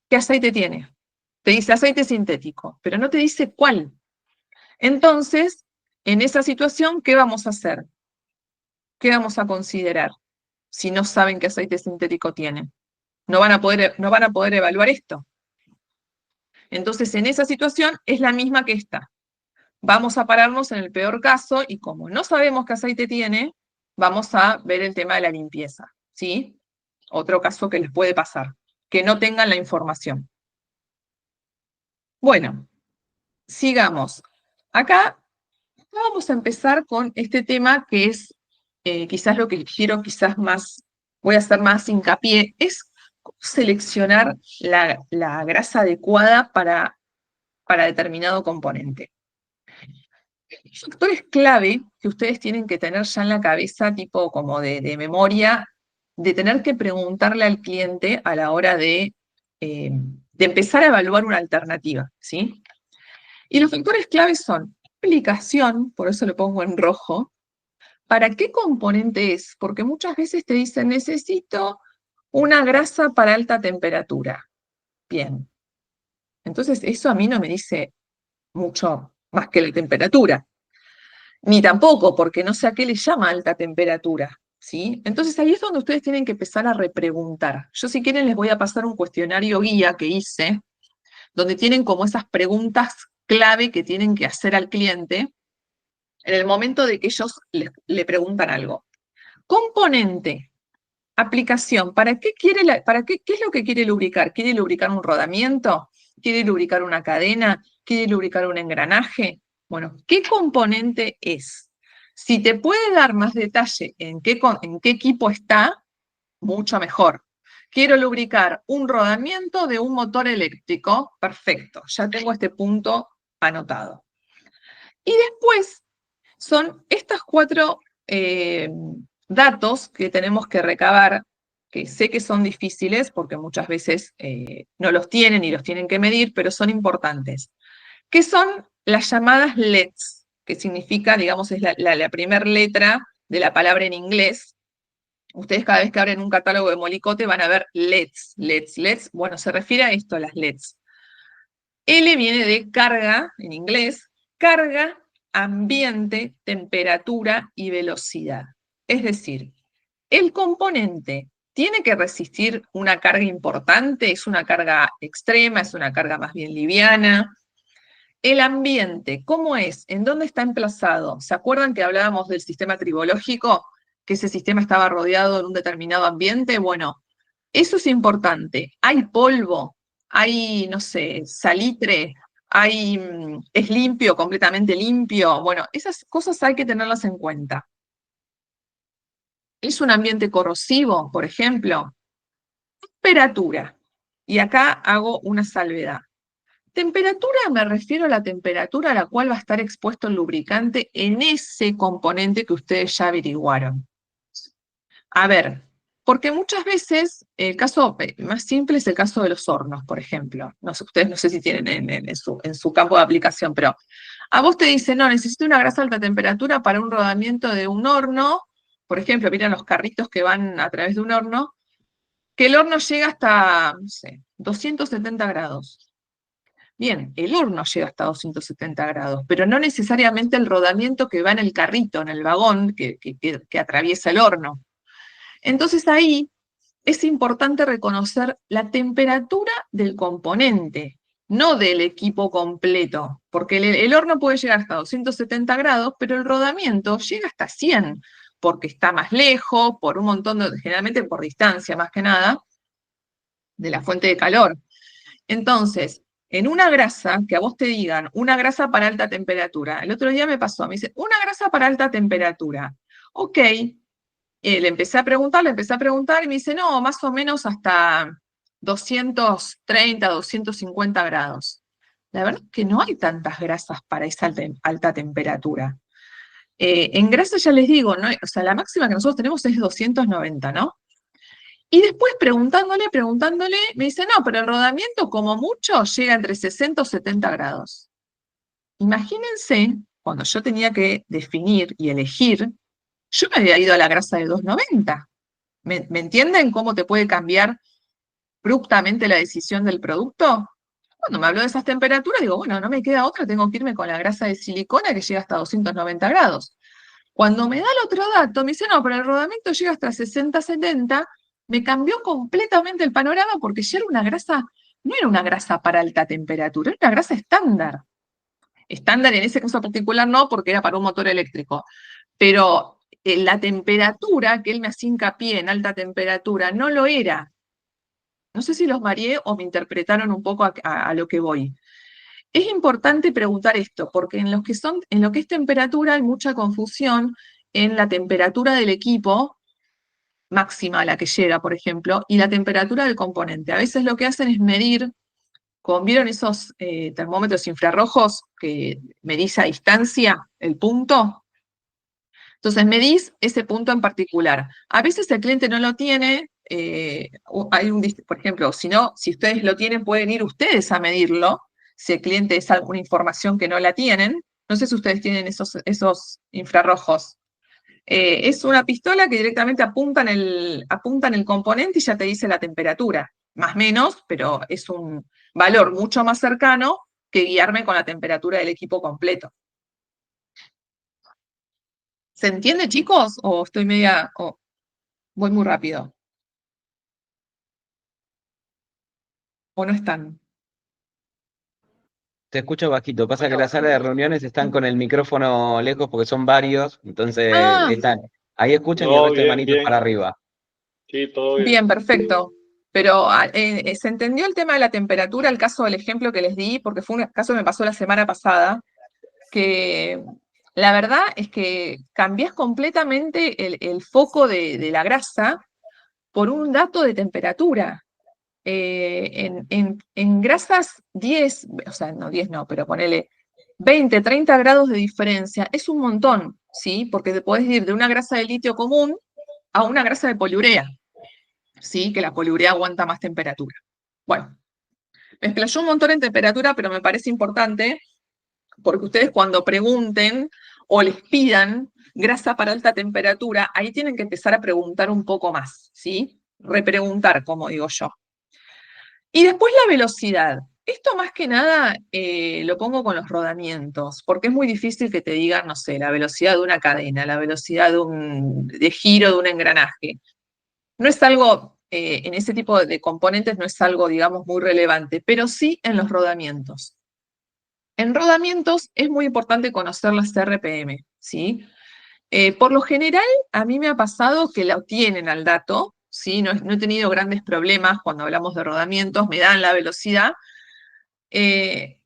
qué aceite tiene. Te dice aceite sintético, pero no te dice cuál. Entonces, en esa situación, ¿qué vamos a hacer? ¿Qué vamos a considerar si no saben qué aceite sintético tienen? No van a poder evaluar esto. Entonces, en esa situación es la misma que esta. Vamos a pararnos en el peor caso y como no sabemos qué aceite tiene, vamos a ver el tema de la limpieza, ¿sí? Otro caso que les puede pasar, que no tengan la información. Bueno, sigamos. Acá vamos a empezar con este tema que es quizás lo que quiero, quizás más, voy a hacer más hincapié, es cómo seleccionar la grasa adecuada para determinado componente. Factores clave que ustedes tienen que tener ya en la cabeza, tipo como de memoria, de tener que preguntarle al cliente a la hora de empezar a evaluar una alternativa, ¿sí? Y los factores claves son aplicación, por eso lo pongo en rojo, ¿para qué componente es? Porque muchas veces te dicen, necesito una grasa para alta temperatura. Bien. Entonces, eso a mí no me dice mucho más que la temperatura. Ni tampoco, porque no sé a qué le llama alta temperatura, ¿sí? Entonces ahí es donde ustedes tienen que empezar a repreguntar. Yo si quieren les voy a pasar un cuestionario guía que hice, donde tienen como esas preguntas clave que tienen que hacer al cliente en el momento de que ellos le preguntan algo. Componente, aplicación, ¿para qué qué es lo que quiere lubricar? ¿Quiere lubricar un rodamiento? ¿Quiere lubricar una cadena? ¿Quiere lubricar un engranaje? Bueno, ¿qué componente es? Si te puede dar más detalle en qué equipo está, mucho mejor. Quiero lubricar un rodamiento de un motor eléctrico, perfecto, ya tengo este punto anotado. Y después son estas cuatro datos que tenemos que recabar, que sé que son difíciles porque muchas veces no los tienen y los tienen que medir, pero son importantes, que son las llamadas LEDs, que significa, digamos, es la primera letra de la palabra en inglés. Ustedes cada vez que abren un catálogo de Molicote van a ver LEDs, LEDs, LEDs. Bueno, se refiere a esto, las LEDs. L viene de carga, en inglés, carga, ambiente, temperatura y velocidad. Es decir, el componente tiene que resistir una carga importante, es una carga extrema, es una carga más bien liviana. El ambiente, ¿cómo es? ¿En dónde está emplazado? ¿Se acuerdan que hablábamos del sistema tribológico? Que ese sistema estaba rodeado en un determinado ambiente. Bueno, eso es importante. ¿Hay polvo? ¿Hay, no sé, salitre? es limpio, completamente limpio. Bueno, esas cosas hay que tenerlas en cuenta. ¿Es un ambiente corrosivo, por ejemplo? Temperatura. Y acá hago una salvedad. Temperatura, me refiero a la temperatura a la cual va a estar expuesto el lubricante en ese componente que ustedes ya averiguaron. A ver, porque muchas veces el caso más simple es el caso de los hornos, por ejemplo. No sé, ustedes no sé si tienen en su campo de aplicación, pero a vos te dicen, no, necesito una grasa a alta temperatura para un rodamiento de un horno. Por ejemplo, miren los carritos que van a través de un horno, que el horno llega hasta, no sé, 270 grados. Bien, el horno llega hasta 270 grados, pero no necesariamente el rodamiento que va en el carrito, en el vagón que atraviesa el horno. Entonces ahí es importante reconocer la temperatura del componente, no del equipo completo, porque el horno puede llegar hasta 270 grados, pero el rodamiento llega hasta 100, porque está más lejos, por un montón de, generalmente por distancia más que nada, de la fuente de calor. Entonces, en una grasa, que a vos te digan, una grasa para alta temperatura, el otro día me pasó, me dice, una grasa para alta temperatura. Ok, le empecé a preguntar y me dice, no, más o menos hasta 230, 250 grados. La verdad es que no hay tantas grasas para esa alta temperatura. En grasa ya les digo, ¿no? O sea, la máxima que nosotros tenemos es 290, ¿no? Y después preguntándole, me dice, no, pero el rodamiento como mucho llega entre 60 o 70 grados. Imagínense, cuando yo tenía que definir y elegir, yo me había ido a la grasa de 290. ¿Me entienden cómo te puede cambiar abruptamente la decisión del producto? Cuando me habló de esas temperaturas, digo, bueno, no me queda otra, tengo que irme con la grasa de silicona que llega hasta 290 grados. Cuando me da el otro dato, me dice, no, pero el rodamiento llega hasta 60, 70, me cambió completamente el panorama porque ya era una grasa, no era una grasa para alta temperatura, era una grasa estándar. Estándar en ese caso particular no, porque era para un motor eléctrico. Pero la temperatura que él me hacía hincapié en alta temperatura no lo era. No sé si los mareé o me interpretaron un poco a lo que voy. Es importante preguntar esto, porque en lo que es temperatura hay mucha confusión en la temperatura del equipo máxima a la que llega, por ejemplo, y la temperatura del componente. A veces lo que hacen es medir, ¿vieron esos termómetros infrarrojos que medís a distancia el punto? Entonces medís ese punto en particular. A veces el cliente no lo tiene, por ejemplo, si ustedes lo tienen, pueden ir ustedes a medirlo, si el cliente es alguna información que no la tienen. No sé si ustedes tienen esos infrarrojos. Es una pistola que directamente apunta en el componente y ya te dice la temperatura. Más o menos, pero es un valor mucho más cercano que guiarme con la temperatura del equipo completo. ¿Se entiende, chicos? ¿O estoy voy muy rápido? ¿O no están? Te escucho bajito. Pasa que las salas de reuniones están con el micrófono lejos porque son varios, entonces están. Ahí escuchan y el No, resto de bien, manitos bien. para arriba. Sí, todo bien. Bien, perfecto. Pero ¿se entendió el tema de la temperatura, el caso del ejemplo que les di? Porque fue un caso que me pasó la semana pasada, que la verdad es que cambiás completamente el foco de la grasa por un dato de temperatura. En grasas 10, o sea, no 10 no, pero ponele 20, 30 grados de diferencia, es un montón, ¿sí? Porque te podés ir de una grasa de litio común a una grasa de poliurea, ¿sí? Que la poliurea aguanta más temperatura. Bueno, me explayó un montón en temperatura, pero me parece importante porque ustedes cuando pregunten o les pidan grasa para alta temperatura, ahí tienen que empezar a preguntar un poco más, ¿sí? Repreguntar, como digo yo. Y después la velocidad. Esto más que nada lo pongo con los rodamientos, porque es muy difícil que te digan, no sé, la velocidad de una cadena, la velocidad de giro de un engranaje. No es algo, en ese tipo de componentes no es algo, digamos, muy relevante, pero sí en los rodamientos. En rodamientos es muy importante conocer las RPM, ¿sí? Por lo general, a mí me ha pasado que lo tienen al dato, ¿sí? No he tenido grandes problemas cuando hablamos de rodamientos, me dan la velocidad,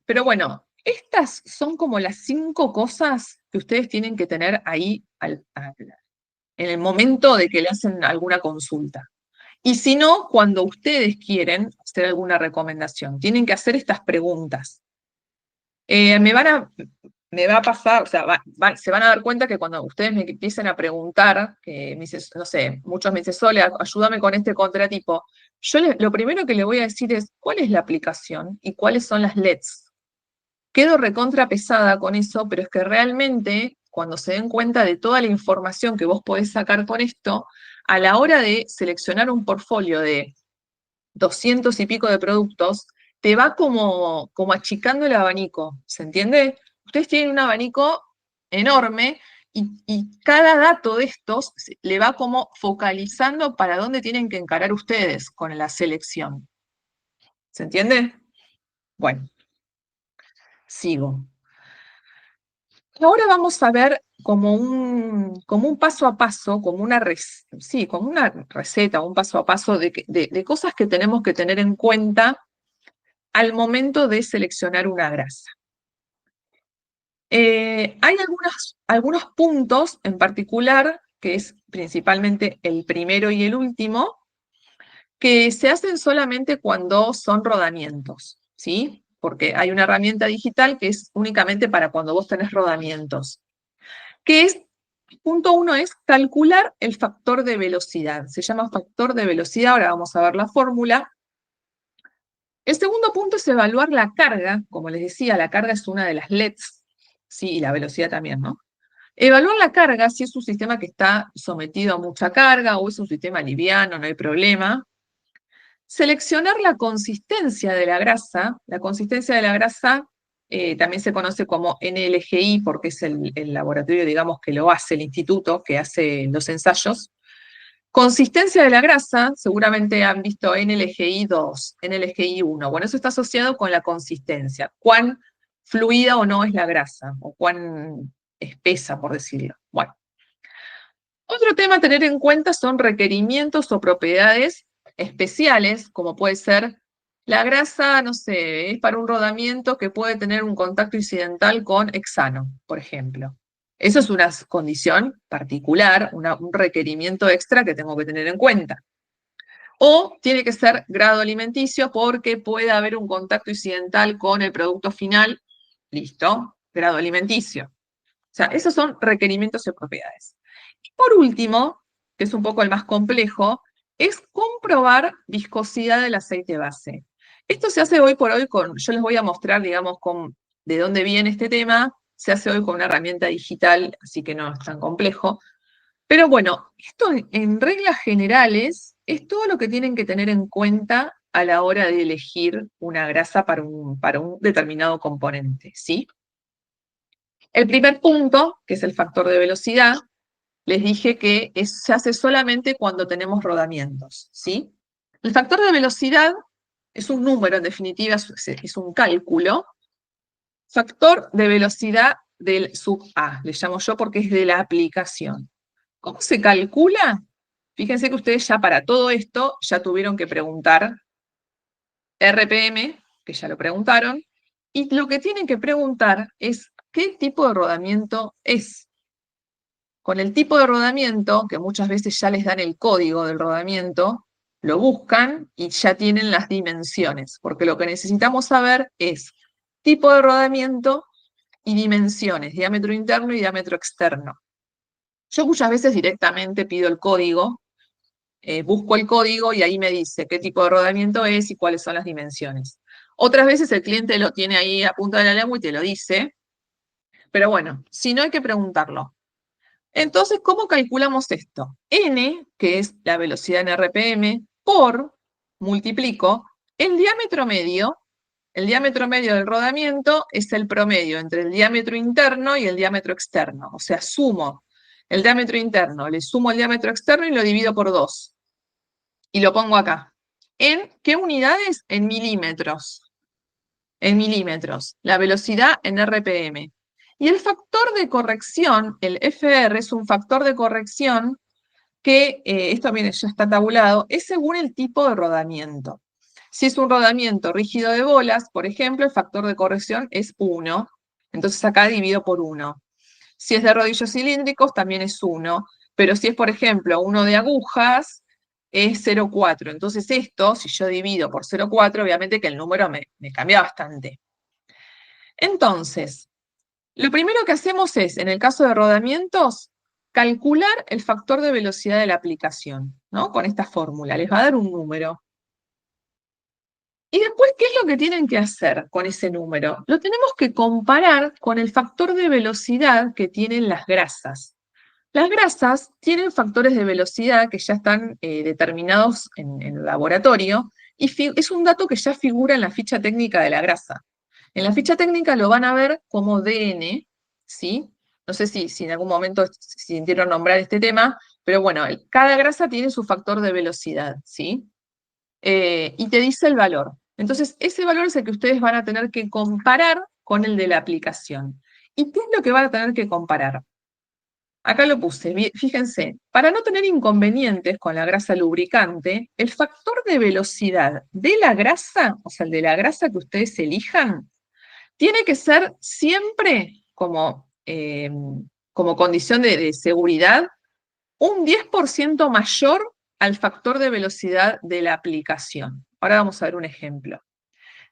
Pero bueno, estas son como las 5 cosas que ustedes tienen que tener ahí en el momento de que le hacen alguna consulta. Y si no, cuando ustedes quieren hacer alguna recomendación, tienen que hacer estas preguntas. Me va a pasar, o sea, se van a dar cuenta que cuando ustedes me empiecen a preguntar, que me dicen, no sé, muchos me dicen, Sole, ayúdame con este contratipo, yo lo primero que le voy a decir es, ¿cuál es la aplicación y cuáles son las LEDs? Quedo recontra pesada con eso, pero es que realmente, cuando se den cuenta de toda la información que vos podés sacar con esto, a la hora de seleccionar un portfolio de 200 y pico de productos, te va como achicando el abanico, ¿se entiende? Ustedes tienen un abanico enorme y cada dato de estos le va como focalizando para dónde tienen que encarar ustedes con la selección. ¿Se entiende? Bueno, sigo. Ahora vamos a ver como un paso a paso, como una receta, un paso a paso de cosas que tenemos que tener en cuenta al momento de seleccionar una grasa. Hay algunos puntos en particular, que es principalmente el primero y el último, que se hacen solamente cuando son rodamientos, ¿sí? Porque hay una herramienta digital que es únicamente para cuando vos tenés rodamientos, que es, punto 1 es calcular el factor de velocidad. Se llama factor de velocidad, ahora vamos a ver la fórmula. El segundo punto es evaluar la carga. Como les decía, la carga es una de las LEDs, sí, y la velocidad también, ¿no? Evaluar la carga, si es un sistema que está sometido a mucha carga o es un sistema liviano, no hay problema. Seleccionar la consistencia de la grasa. La consistencia de la grasa también se conoce como NLGI porque es el laboratorio, digamos, que lo hace, el instituto que hace los ensayos. Consistencia de la grasa, seguramente han visto NLGI 2, NLGI 1. Bueno, eso está asociado con la consistencia. Cuán fluida o no es la grasa, o cuán espesa, por decirlo. Bueno. Otro tema a tener en cuenta son requerimientos o propiedades especiales, como puede ser la grasa, no sé, es para un rodamiento que puede tener un contacto incidental con hexano, por ejemplo. Eso es una condición particular, un requerimiento extra que tengo que tener en cuenta. O tiene que ser grado alimenticio porque puede haber un contacto incidental con el producto final. Listo, grado alimenticio. O sea, esos son requerimientos y propiedades. Y por último, que es un poco el más complejo, es comprobar viscosidad del aceite base. Esto se hace hoy por hoy yo les voy a mostrar, digamos, de dónde viene este tema, se hace hoy con una herramienta digital, así que no es tan complejo. Pero bueno, esto en reglas generales es todo lo que tienen que tener en cuenta a la hora de elegir una grasa para un determinado componente, ¿sí? El primer punto, que es el factor de velocidad, les dije que se hace solamente cuando tenemos rodamientos, ¿sí? El factor de velocidad es un número, en definitiva, es un cálculo. Factor de velocidad del sub A, le llamo yo porque es de la aplicación. ¿Cómo se calcula? Fíjense que ustedes ya para todo esto ya tuvieron que preguntar RPM, que ya lo preguntaron, y lo que tienen que preguntar es qué tipo de rodamiento es. Con el tipo de rodamiento, que muchas veces ya les dan el código del rodamiento, lo buscan y ya tienen las dimensiones, porque lo que necesitamos saber es tipo de rodamiento y dimensiones, diámetro interno y diámetro externo. Yo muchas veces directamente pido el código, busco el código y ahí me dice qué tipo de rodamiento es y cuáles son las dimensiones. Otras veces el cliente lo tiene ahí a punta de la lengua y te lo dice, pero bueno, si no hay que preguntarlo. Entonces, ¿cómo calculamos esto? N, que es la velocidad en RPM, multiplico el diámetro medio. El diámetro medio del rodamiento es el promedio entre el diámetro interno y el diámetro externo. O sea, sumo el diámetro interno, le sumo el diámetro externo y lo divido por 2. Y lo pongo acá. ¿En qué unidades? En milímetros. En milímetros. La velocidad en RPM. Y el factor de corrección, el FR, es un factor de corrección que, esto ya está tabulado, es según el tipo de rodamiento. Si es un rodamiento rígido de bolas, por ejemplo, el factor de corrección es 1. Entonces acá divido por 1. Si es de rodillos cilíndricos, también es 1. Pero si es, por ejemplo, uno de agujas, es 0,4. Entonces esto, si yo divido por 0,4, obviamente que el número me cambia bastante. Entonces, lo primero que hacemos es, en el caso de rodamientos, calcular el factor de velocidad de la aplicación, ¿no? Con esta fórmula. Les va a dar un número. Y después, ¿qué es lo que tienen que hacer con ese número? Lo tenemos que comparar con el factor de velocidad que tienen las grasas. Las grasas tienen factores de velocidad que ya están determinados en el laboratorio y es un dato que ya figura en la ficha técnica de la grasa. En la ficha técnica lo van a ver como DN, ¿sí? No sé si en algún momento sintieron nombrar este tema, pero bueno, cada grasa tiene su factor de velocidad, ¿sí? Y te dice el valor. Entonces, ese valor es el que ustedes van a tener que comparar con el de la aplicación. ¿Y qué es lo que van a tener que comparar? Acá lo puse, fíjense, para no tener inconvenientes con la grasa lubricante, el factor de velocidad de la grasa, o sea, el de la grasa que ustedes elijan, tiene que ser siempre como condición de seguridad un 10% mayor al factor de velocidad de la aplicación. Ahora vamos a ver un ejemplo.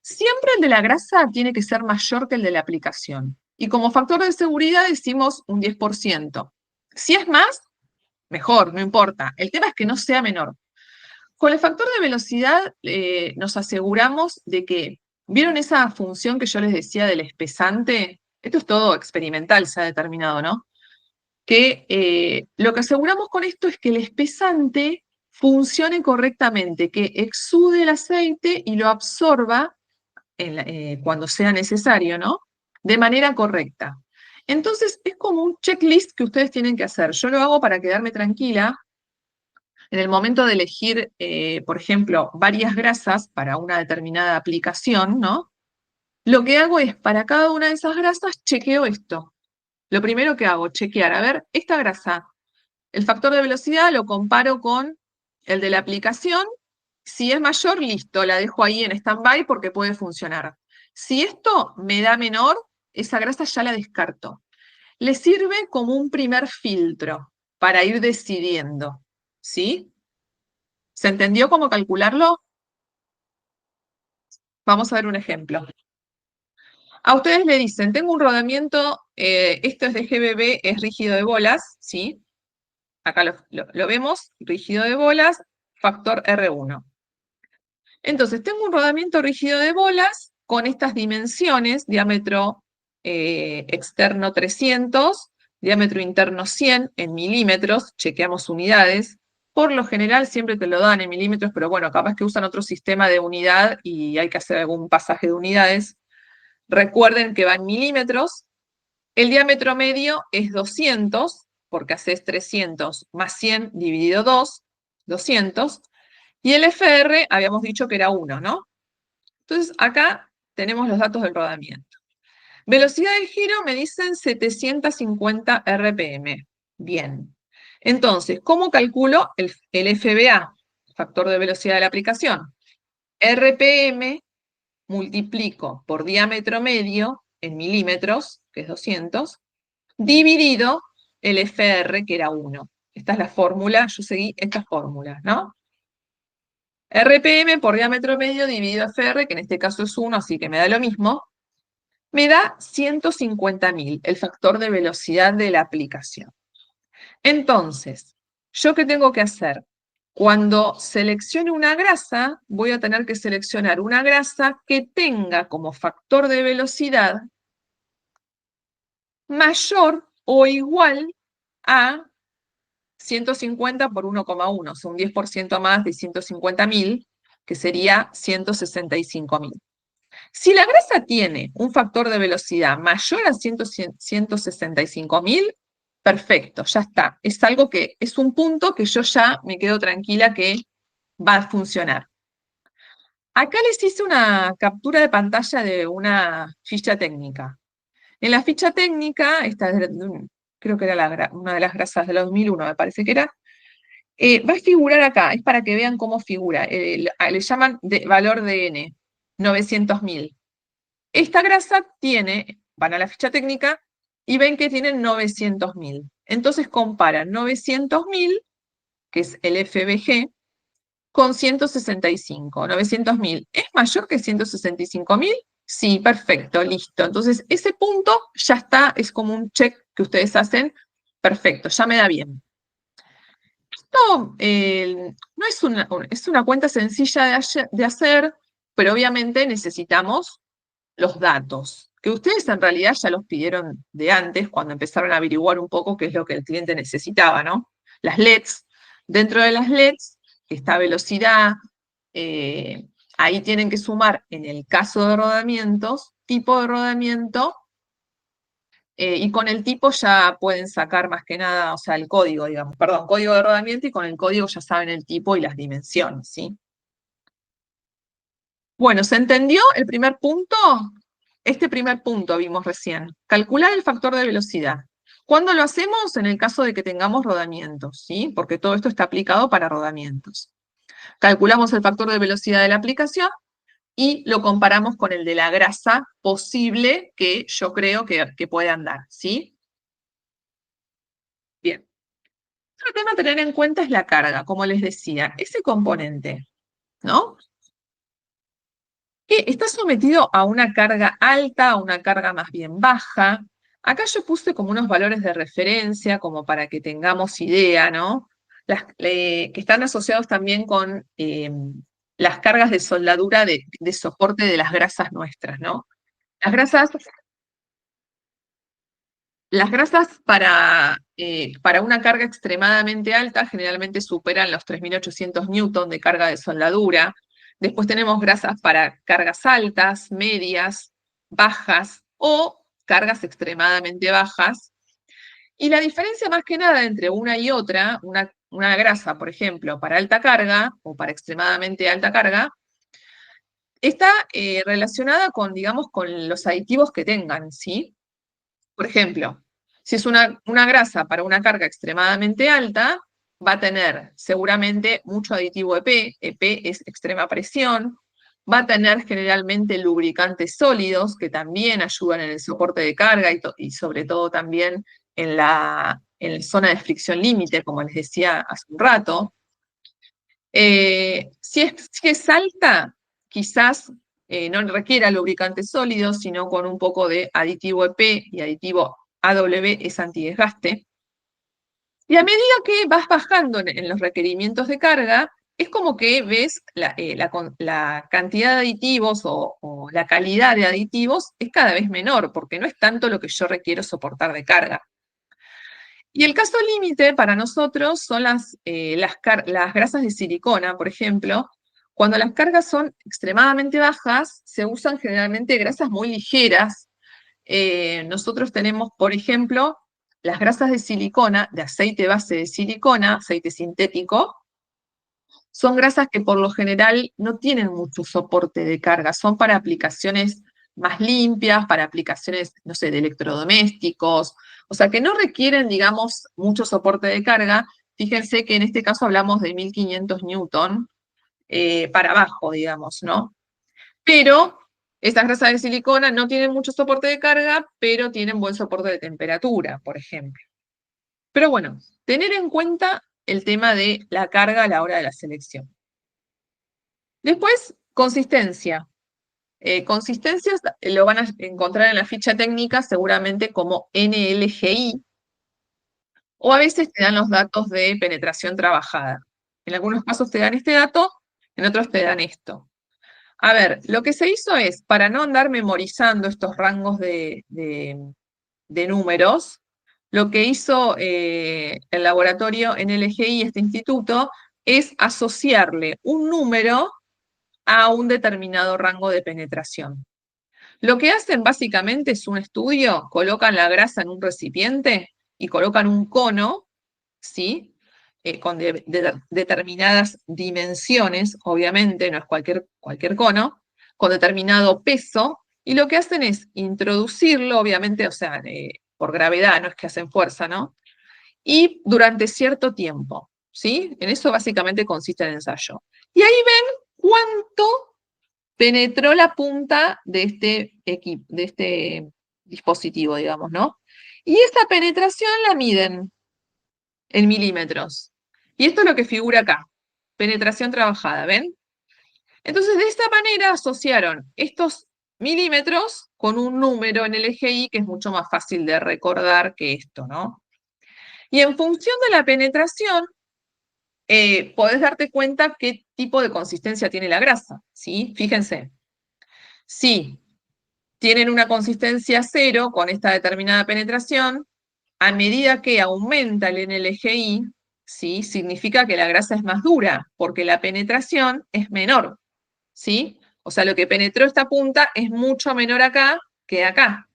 Siempre el de la grasa tiene que ser mayor que el de la aplicación. Y como factor de seguridad decimos un 10%. Si es más, mejor, no importa. El tema es que no sea menor. Con el factor de velocidad nos aseguramos de que, ¿vieron esa función que yo les decía del espesante? Esto es todo experimental, se ha determinado, ¿no? Que lo que aseguramos con esto es que el espesante funcione correctamente, que exude el aceite y lo absorba cuando sea necesario, ¿no? De manera correcta. Entonces, es como un checklist que ustedes tienen que hacer. Yo lo hago para quedarme tranquila. En el momento de elegir, por ejemplo, varias grasas para una determinada aplicación, ¿no? Lo que hago es, para cada una de esas grasas, chequeo esto. Lo primero que hago, chequear, a ver, esta grasa, el factor de velocidad lo comparo con el de la aplicación. Si es mayor, listo, la dejo ahí en stand-by porque puede funcionar. Si esto me da menor, esa grasa ya la descarto. Le sirve como un primer filtro para ir decidiendo, ¿sí? ¿Se entendió cómo calcularlo? Vamos a ver un ejemplo. A ustedes le dicen, tengo un rodamiento, esto es de GBB, es rígido de bolas, ¿sí? Acá lo vemos, rígido de bolas, factor R1. Entonces, tengo un rodamiento rígido de bolas con estas dimensiones, diámetro externo 300, diámetro interno 100 en milímetros, chequeamos unidades. Por lo general siempre te lo dan en milímetros, pero bueno, capaz que usan otro sistema de unidad y hay que hacer algún pasaje de unidades. Recuerden que va en milímetros. El diámetro medio es 200, porque haces 300 más 100 dividido 2, 200. Y el FR habíamos dicho que era 1, ¿no? Entonces acá tenemos los datos del rodamiento. Velocidad de giro me dicen 750 RPM. Bien. Entonces, ¿cómo calculo el FBA? Factor de velocidad de la aplicación. RPM multiplico por diámetro medio en milímetros, que es 200, dividido el FR, que era 1. Esta es la fórmula, yo seguí esta fórmula, ¿no? RPM por diámetro medio dividido FR, que en este caso es 1, así que me da lo mismo, me da 150.000, el factor de velocidad de la aplicación. Entonces, ¿yo qué tengo que hacer? Cuando seleccione una grasa, voy a tener que seleccionar una grasa que tenga como factor de velocidad mayor o igual a 150 por 1,1, o sea, un 10% más de 150.000, que sería 165.000. Si la grasa tiene un factor de velocidad mayor a 165.000, perfecto, ya está. Es algo que es un punto que yo ya me quedo tranquila que va a funcionar. Acá les hice una captura de pantalla de una ficha técnica. En la ficha técnica, esta creo que era una de las grasas de 2001, me parece que era, Va a figurar acá, es para que vean cómo figura. Le llaman valor de N, 900.000. Esta grasa tiene, van a la ficha técnica y ven que tiene 900.000. Entonces comparan 900.000, que es el FBG, con 165. 900.000, ¿es mayor que 165.000? Sí, perfecto, listo. Entonces ese punto ya está, es como un check que ustedes hacen. Perfecto, ya me da bien. Esto no es una cuenta sencilla de hacer, pero obviamente necesitamos los datos, que ustedes en realidad ya los pidieron de antes, cuando empezaron a averiguar un poco qué es lo que el cliente necesitaba, ¿no? Las LEDs. Dentro de las LEDs está velocidad, ahí tienen que sumar, en el caso de rodamientos, tipo de rodamiento, y con el tipo ya pueden sacar más que nada, o sea, el código, digamos, perdón, código de rodamiento, y con el código ya saben el tipo y las dimensiones, ¿sí? Bueno, ¿se entendió el primer punto? Este primer punto vimos recién. Calcular el factor de velocidad. ¿Cuándo lo hacemos? En el caso de que tengamos rodamientos, ¿sí? Porque todo esto está aplicado para rodamientos. Calculamos el factor de velocidad de la aplicación y lo comparamos con el de la grasa posible que yo creo que puede andar, ¿sí? Bien. Otro tema a tener en cuenta es la carga, como les decía. Ese componente, ¿no? Que está sometido a una carga alta, a una carga más bien baja. Acá yo puse como unos valores de referencia, como para que tengamos idea, ¿no? Que están asociados también con las cargas de soldadura de soporte de las grasas nuestras, ¿no? Las grasas para una carga extremadamente alta generalmente superan los 3.800 newton de carga de soldadura. Después tenemos grasas para cargas altas, medias, bajas o cargas extremadamente bajas. Y la diferencia más que nada entre una y otra, una grasa, por ejemplo, para alta carga o para extremadamente alta carga, está relacionada con, digamos, con los aditivos que tengan, ¿sí? Por ejemplo, si es una grasa para una carga extremadamente alta, va a tener seguramente mucho aditivo EP, EP es extrema presión, va a tener generalmente lubricantes sólidos que también ayudan en el soporte de carga y sobre todo también en la zona de fricción límite, como les decía hace un rato. Si es alta, quizás no requiera lubricantes sólidos, sino con un poco de aditivo EP y aditivo AW es antidesgaste. Y a medida que vas bajando en los requerimientos de carga, es como que ves la cantidad de aditivos o la calidad de aditivos es cada vez menor, porque no es tanto lo que yo requiero soportar de carga. Y el caso límite para nosotros son las grasas de silicona, por ejemplo. Cuando las cargas son extremadamente bajas, se usan generalmente grasas muy ligeras. Nosotros tenemos, por ejemplo, las grasas de silicona, de aceite base de silicona, aceite sintético, son grasas que por lo general no tienen mucho soporte de carga, son para aplicaciones más limpias, para aplicaciones, no sé, de electrodomésticos, o sea, que no requieren, digamos, mucho soporte de carga. Fíjense que en este caso hablamos de 1.500 newton para abajo, digamos, ¿no? Pero estas grasas de silicona no tienen mucho soporte de carga, pero tienen buen soporte de temperatura, por ejemplo. Pero bueno, tener en cuenta el tema de la carga a la hora de la selección. Después, consistencia. Consistencias lo van a encontrar en la ficha técnica seguramente como NLGI, o a veces te dan los datos de penetración trabajada. En algunos casos te dan este dato, en otros te dan esto. A ver, lo que se hizo es, para no andar memorizando estos rangos de números, lo que hizo el laboratorio NLGI, este instituto, es asociarle un número a un determinado rango de penetración. Lo que hacen básicamente es un estudio, colocan la grasa en un recipiente y colocan un cono, ¿sí? Con determinadas dimensiones, obviamente, no es cualquier cono, con determinado peso, y lo que hacen es introducirlo, obviamente, o sea, por gravedad, no es que hacen fuerza, ¿no? Y durante cierto tiempo. ¿sí? En eso básicamente consiste el ensayo. Y ahí ven cuánto penetró la punta de este dispositivo, digamos, ¿no? Y esa penetración la miden en milímetros. Y esto es lo que figura acá, penetración trabajada, ¿ven? Entonces, de esta manera asociaron estos milímetros con un número en el eje Y que es mucho más fácil de recordar que esto, ¿no? Y en función de la penetración, podés darte cuenta qué tipo de consistencia tiene la grasa, ¿sí? Fíjense, si tienen una consistencia 0 con esta determinada penetración, a medida que aumenta el NLGI, ¿sí? Significa que la grasa es más dura, porque la penetración es menor, ¿sí? O sea, lo que penetró esta punta es mucho menor acá que acá.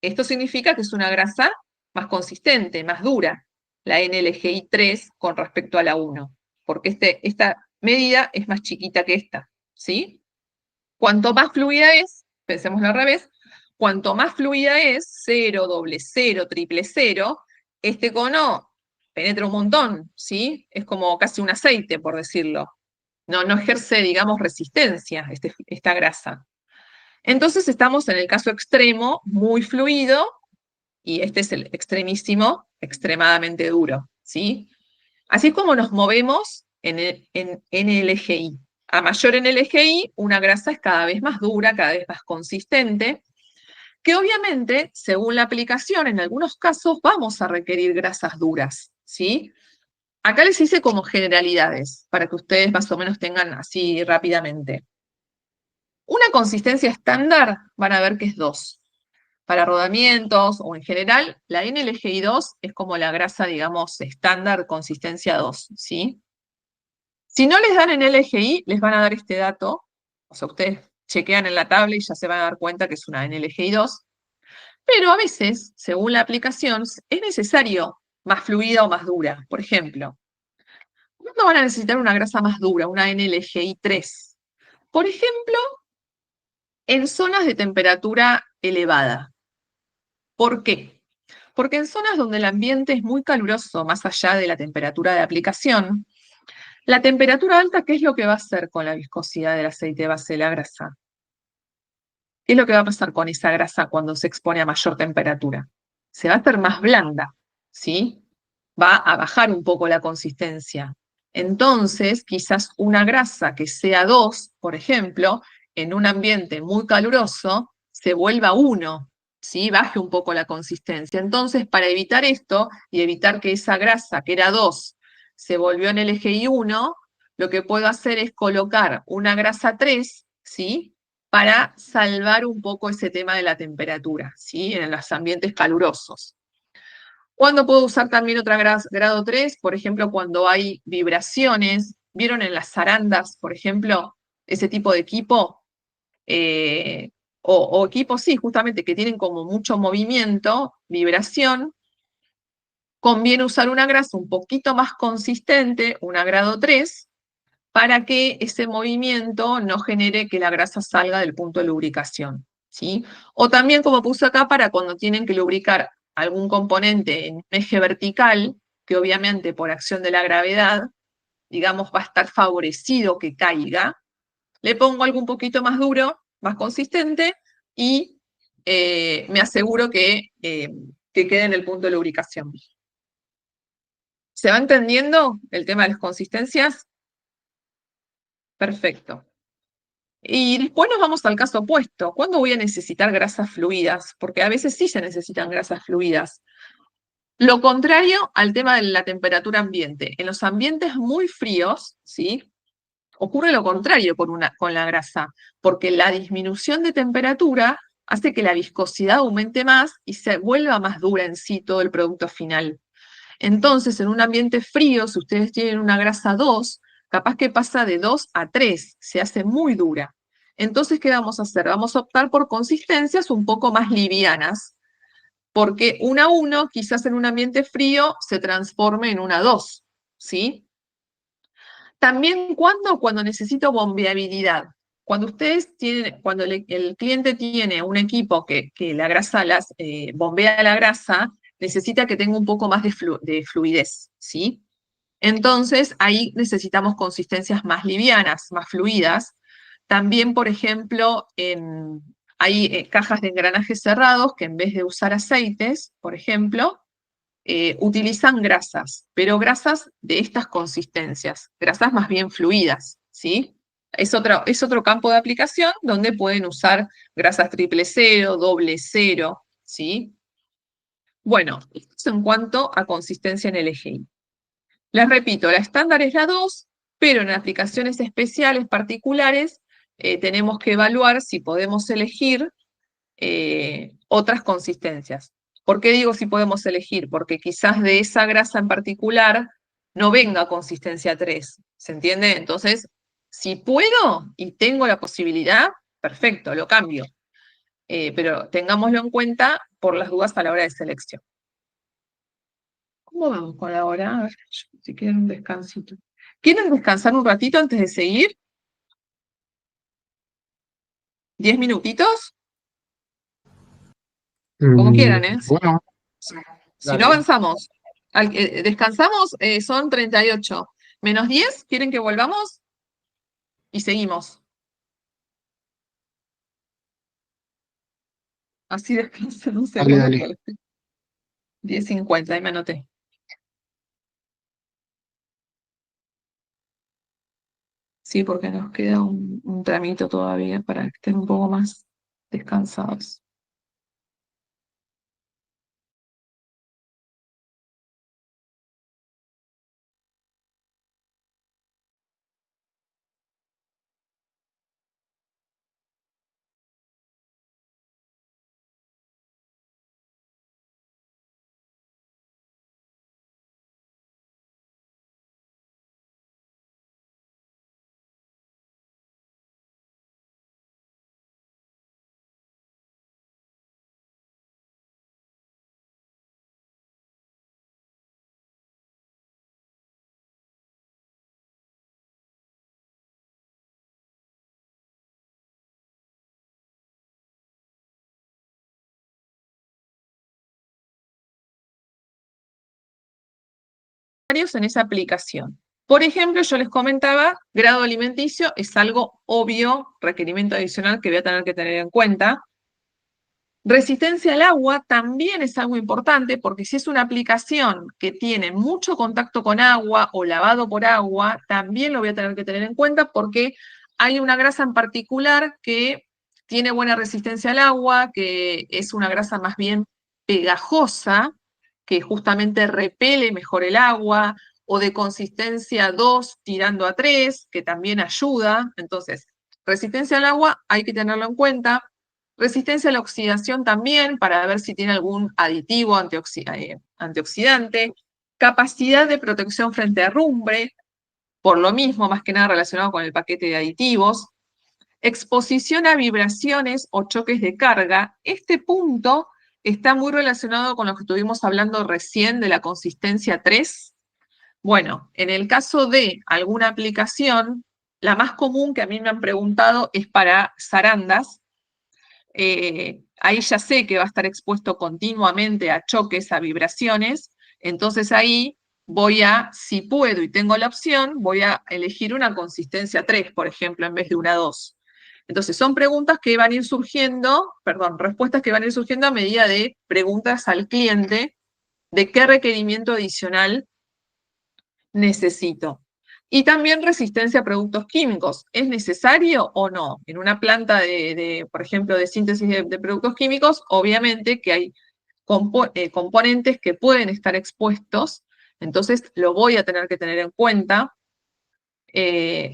Esto significa que es una grasa más consistente, más dura, la NLGI 3 con respecto a la 1, porque esta medida es más chiquita que esta, ¿sí? Cuanto más fluida es, pensémoslo al revés, cuanto más fluida es, 0, doble 0, triple 0, este cono penetra un montón, ¿sí? Es como casi un aceite, por decirlo. No ejerce, digamos, resistencia esta grasa. Entonces estamos en el caso extremo, muy fluido, y este es el extremísimo, extremadamente duro, ¿sí? Así es como nos movemos en el eje Y. A mayor en el eje Y, una grasa es cada vez más dura, cada vez más consistente, que obviamente, según la aplicación, en algunos casos vamos a requerir grasas duras, ¿sí? Acá les hice como generalidades, para que ustedes más o menos tengan así rápidamente. Una consistencia estándar van a ver que es 2. Para rodamientos o en general, la NLGI2 es como la grasa, digamos, estándar, consistencia 2, ¿sí? Si no les dan en NLGI, les van a dar este dato, o sea, ustedes chequean en la tabla y ya se van a dar cuenta que es una NLGI2, pero a veces, según la aplicación, es necesario más fluida o más dura. Por ejemplo, ¿cuándo van a necesitar una grasa más dura, una NLGI3? Por ejemplo, en zonas de temperatura elevada. ¿Por qué? Porque en zonas donde el ambiente es muy caluroso, más allá de la temperatura de aplicación, la temperatura alta, ¿qué es lo que va a hacer con la viscosidad del aceite base de la grasa? ¿Qué es lo que va a pasar con esa grasa cuando se expone a mayor temperatura? Se va a hacer más blanda, ¿sí? Va a bajar un poco la consistencia. Entonces, quizás una grasa que sea 2, por ejemplo, en un ambiente muy caluroso, se vuelva 1, ¿sí? Baje un poco la consistencia. Entonces, para evitar esto y evitar que esa grasa, que era 2, se volvió en el eje I1, lo que puedo hacer es colocar una grasa 3, ¿sí? Para salvar un poco ese tema de la temperatura, ¿sí? En los ambientes calurosos. ¿Cuándo puedo usar también otra grado 3? Por ejemplo, cuando hay vibraciones. ¿Vieron en las zarandas, por ejemplo, ese tipo de equipo? O equipos, sí, justamente, que tienen como mucho movimiento, vibración. Conviene usar una grasa un poquito más consistente, una grado 3, para que ese movimiento no genere que la grasa salga del punto de lubricación, ¿sí? O también, como puse acá, para cuando tienen que lubricar algún componente en eje vertical, que obviamente por acción de la gravedad, digamos, va a estar favorecido que caiga, le pongo algo un poquito más duro, más consistente, y me aseguro que quede en el punto de lubricación. ¿Se va entendiendo el tema de las consistencias? Perfecto. Y después nos vamos al caso opuesto. ¿Cuándo voy a necesitar grasas fluidas? Porque a veces sí se necesitan grasas fluidas. Lo contrario al tema de la temperatura ambiente. En los ambientes muy fríos, ¿sí? Ocurre lo contrario con la grasa, porque la disminución de temperatura hace que la viscosidad aumente más y se vuelva más dura en sí todo el producto final. Entonces, en un ambiente frío, si ustedes tienen una grasa 2, capaz que pasa de 2 a 3, se hace muy dura. Entonces, ¿qué vamos a hacer? Vamos a optar por consistencias un poco más livianas, porque una 1 quizás en un ambiente frío se transforme en una 2, ¿sí? También cuando necesito bombeabilidad. Cuando el cliente tiene un equipo que la grasa bombea la grasa, necesita que tenga un poco más de fluidez, ¿sí? Entonces, ahí necesitamos consistencias más livianas, más fluidas. También, por ejemplo, hay cajas de engranajes cerrados que en vez de usar aceites, por ejemplo, utilizan grasas, pero grasas de estas consistencias, grasas más bien fluidas, ¿sí? Es otro campo de aplicación donde pueden usar grasas 000, 00, ¿sí? Bueno, esto es en cuanto a consistencia en el EGI. Les repito, la estándar es la 2, pero en aplicaciones especiales particulares tenemos que evaluar si podemos elegir otras consistencias. ¿Por qué digo si podemos elegir? Porque quizás de esa grasa en particular no venga consistencia 3, ¿se entiende? Entonces, si puedo y tengo la posibilidad, perfecto, lo cambio. Pero tengámoslo en cuenta por las dudas a la hora de selección. ¿Cómo vamos con la hora? A ver, si quieren un descansito. ¿Quieren descansar un ratito antes de seguir? ¿10 minutitos? Como quieran, ¿eh? Bueno, Si no avanzamos. Descansamos, son 38. Menos 10, ¿quieren que volvamos? Y seguimos. Así descansan un dale, segundo. dale. 10:50, ahí me anoté. Sí, porque nos queda un tramito todavía para que estén un poco más descansados. En esa aplicación. Por ejemplo, yo les comentaba, grado alimenticio es algo obvio, requerimiento adicional que voy a tener que tener en cuenta. Resistencia al agua también es algo importante porque si es una aplicación que tiene mucho contacto con agua o lavado por agua, también lo voy a tener que tener en cuenta porque hay una grasa en particular que tiene buena resistencia al agua, que es una grasa más bien pegajosa, que justamente repele mejor el agua, o de consistencia 2 tirando a 3, que también ayuda. Entonces, resistencia al agua hay que tenerlo en cuenta. Resistencia a la oxidación también, para ver si tiene algún aditivo antioxidante. Capacidad de protección frente a rumbre, por lo mismo, más que nada relacionado con el paquete de aditivos. Exposición a vibraciones o choques de carga. Este punto está muy relacionado con lo que estuvimos hablando recién de la consistencia 3. Bueno, en el caso de alguna aplicación, la más común que a mí me han preguntado es para zarandas. Ahí ya sé que va a estar expuesto continuamente a choques, a vibraciones, entonces ahí voy a, si puedo y tengo la opción, voy a elegir una consistencia 3, por ejemplo, en vez de una 2. Entonces son preguntas que van a ir surgiendo, perdón, respuestas que van a ir surgiendo a medida de preguntas al cliente de qué requerimiento adicional necesito. Y también resistencia a productos químicos. ¿Es necesario o no? En una planta por ejemplo, de síntesis de productos químicos, obviamente que hay componentes que pueden estar expuestos, entonces lo voy a tener que tener en cuenta.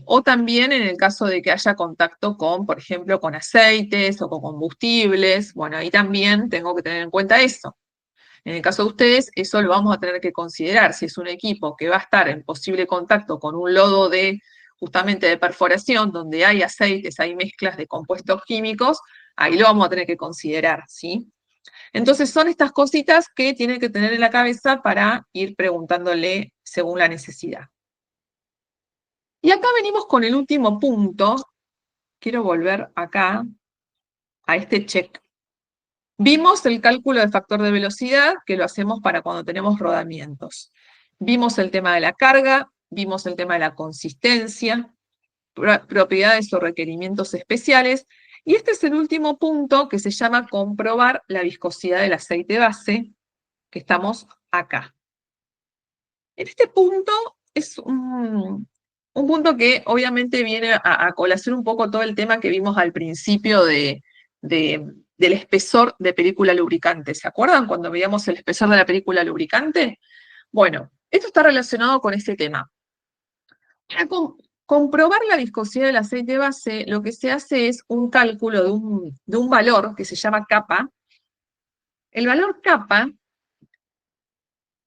O también en el caso de que haya contacto con, por ejemplo, con aceites o con combustibles, bueno, ahí también tengo que tener en cuenta eso. En el caso de ustedes, eso lo vamos a tener que considerar. Si es un equipo que va a estar en posible contacto con un lodo justamente de perforación, donde hay aceites, hay mezclas de compuestos químicos, ahí lo vamos a tener que considerar, ¿sí? Entonces son estas cositas que tienen que tener en la cabeza para ir preguntándole según la necesidad. Y acá venimos con el último punto. Quiero volver acá a este check. Vimos el cálculo del factor de velocidad, que lo hacemos para cuando tenemos rodamientos. Vimos el tema de la carga, vimos el tema de la consistencia, propiedades o requerimientos especiales, y este es el último punto que se llama comprobar la viscosidad del aceite base, que estamos acá. En este punto es un punto que obviamente viene a colación un poco todo el tema que vimos al principio del espesor de película lubricante. ¿Se acuerdan cuando veíamos el espesor de la película lubricante? Bueno, esto está relacionado con este tema. Para comprobar la viscosidad del aceite base, lo que se hace es un cálculo de un valor que se llama kappa. El valor kappa,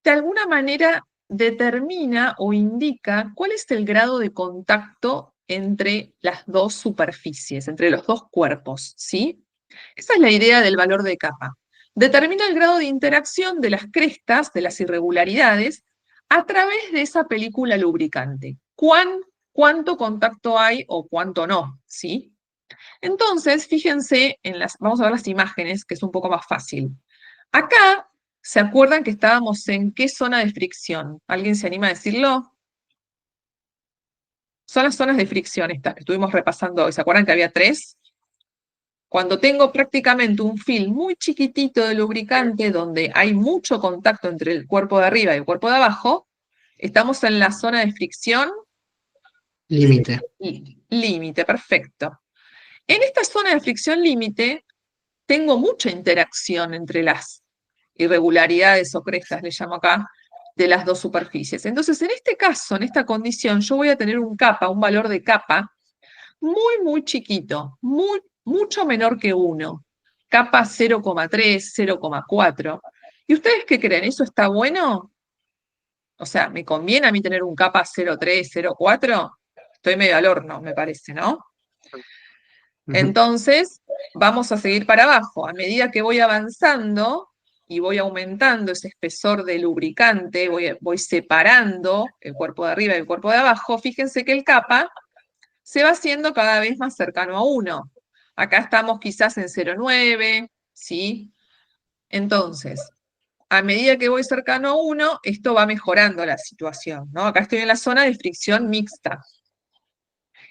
de alguna manera, determina o indica cuál es el grado de contacto entre las dos superficies, entre los dos cuerpos, ¿sí? Esa es la idea del valor de kappa. Determina el grado de interacción de las crestas, de las irregularidades, a través de esa película lubricante. ¿Cuánto contacto hay o cuánto no? ¿Sí? Entonces, fíjense, vamos a ver las imágenes, que es un poco más fácil. Acá, ¿se acuerdan que estábamos en qué zona de fricción? ¿Alguien se anima a decirlo? Son las zonas de fricción estas que estuvimos repasando hoy. ¿Se acuerdan que había 3? Cuando tengo prácticamente un film muy chiquitito de lubricante donde hay mucho contacto entre el cuerpo de arriba y el cuerpo de abajo, estamos en la zona de fricción Límite. límite, perfecto. En esta zona de fricción límite tengo mucha interacción entre las irregularidades o crestas, le llamo acá, de las dos superficies. Entonces, en este caso, en esta condición, yo voy a tener un kappa, un valor de kappa, muy chiquito, mucho menor que 1. Kappa 0,3, 0,4. ¿Y ustedes qué creen? ¿Eso está bueno? O sea, ¿me conviene a mí tener un kappa 0,3, 0,4? Estoy medio al horno, me parece, ¿no? Entonces, vamos a seguir para abajo. A medida que voy avanzando y voy aumentando ese espesor de lubricante, voy separando el cuerpo de arriba y el cuerpo de abajo, fíjense que el kappa se va haciendo cada vez más cercano a 1. Acá estamos quizás en 0,9, ¿sí? Entonces, a medida que voy cercano a 1, esto va mejorando la situación, ¿no? Acá estoy en la zona de fricción mixta.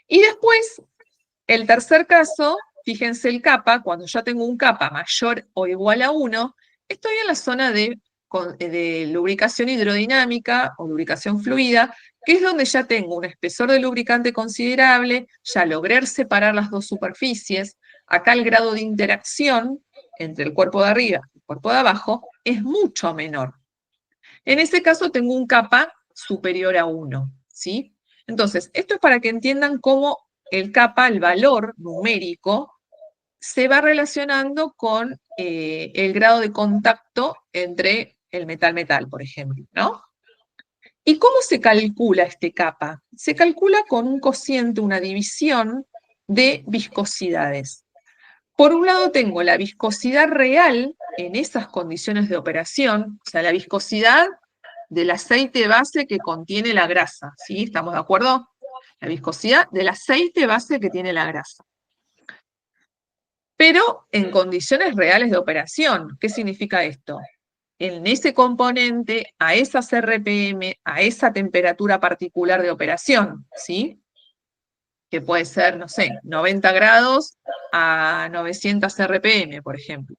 Y después, el tercer caso, fíjense el kappa, cuando ya tengo un kappa mayor o igual a 1, estoy en la zona de lubricación hidrodinámica o lubricación fluida, que es donde ya tengo un espesor de lubricante considerable, ya logré separar las dos superficies, acá el grado de interacción entre el cuerpo de arriba y el cuerpo de abajo es mucho menor. En ese caso tengo un kappa superior a 1, ¿sí? Entonces, esto es para que entiendan cómo el kappa, el valor numérico, se va relacionando con el grado de contacto entre el metal-metal, por ejemplo, ¿no? ¿Y cómo se calcula este kappa? Se calcula con un cociente, una división de viscosidades. Por un lado tengo la viscosidad real en esas condiciones de operación, o sea, la viscosidad del aceite base que contiene la grasa, ¿sí? ¿Estamos de acuerdo? La viscosidad del aceite base que tiene la grasa. Pero en condiciones reales de operación. ¿Qué significa esto? En ese componente, a esas RPM, a esa temperatura particular de operación, ¿sí? Que puede ser, no sé, 90 grados a 900 RPM, por ejemplo.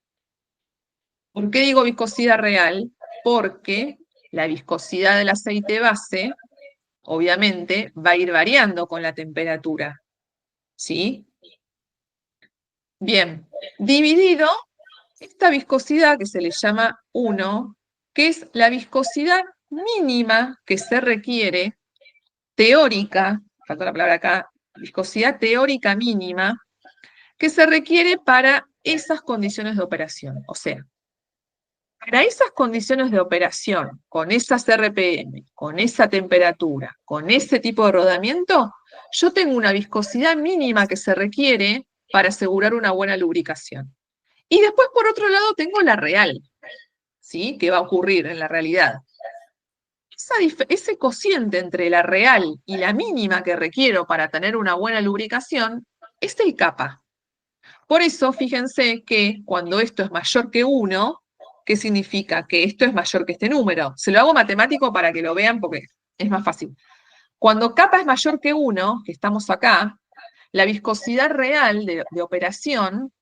¿Por qué digo viscosidad real? Porque la viscosidad del aceite base, obviamente, va a ir variando con la temperatura, ¿sí? Bien, dividido esta viscosidad que se le llama 1, que es la viscosidad mínima que se requiere, teórica, faltó la palabra acá, viscosidad teórica mínima, que se requiere para esas condiciones de operación. O sea, para esas condiciones de operación, con esas RPM, con esa temperatura, con ese tipo de rodamiento, yo tengo una viscosidad mínima que se requiere para asegurar una buena lubricación. Y después, por otro lado, tengo la real, ¿sí? Que va a ocurrir en la realidad. Ese cociente entre la real y la mínima que requiero para tener una buena lubricación es el kappa. Por eso, fíjense que cuando esto es mayor que 1, ¿Qué significa? Que esto es mayor que este número. Se lo hago matemático para que lo vean porque es más fácil. Cuando kappa es mayor que 1, que estamos acá, la viscosidad real de operación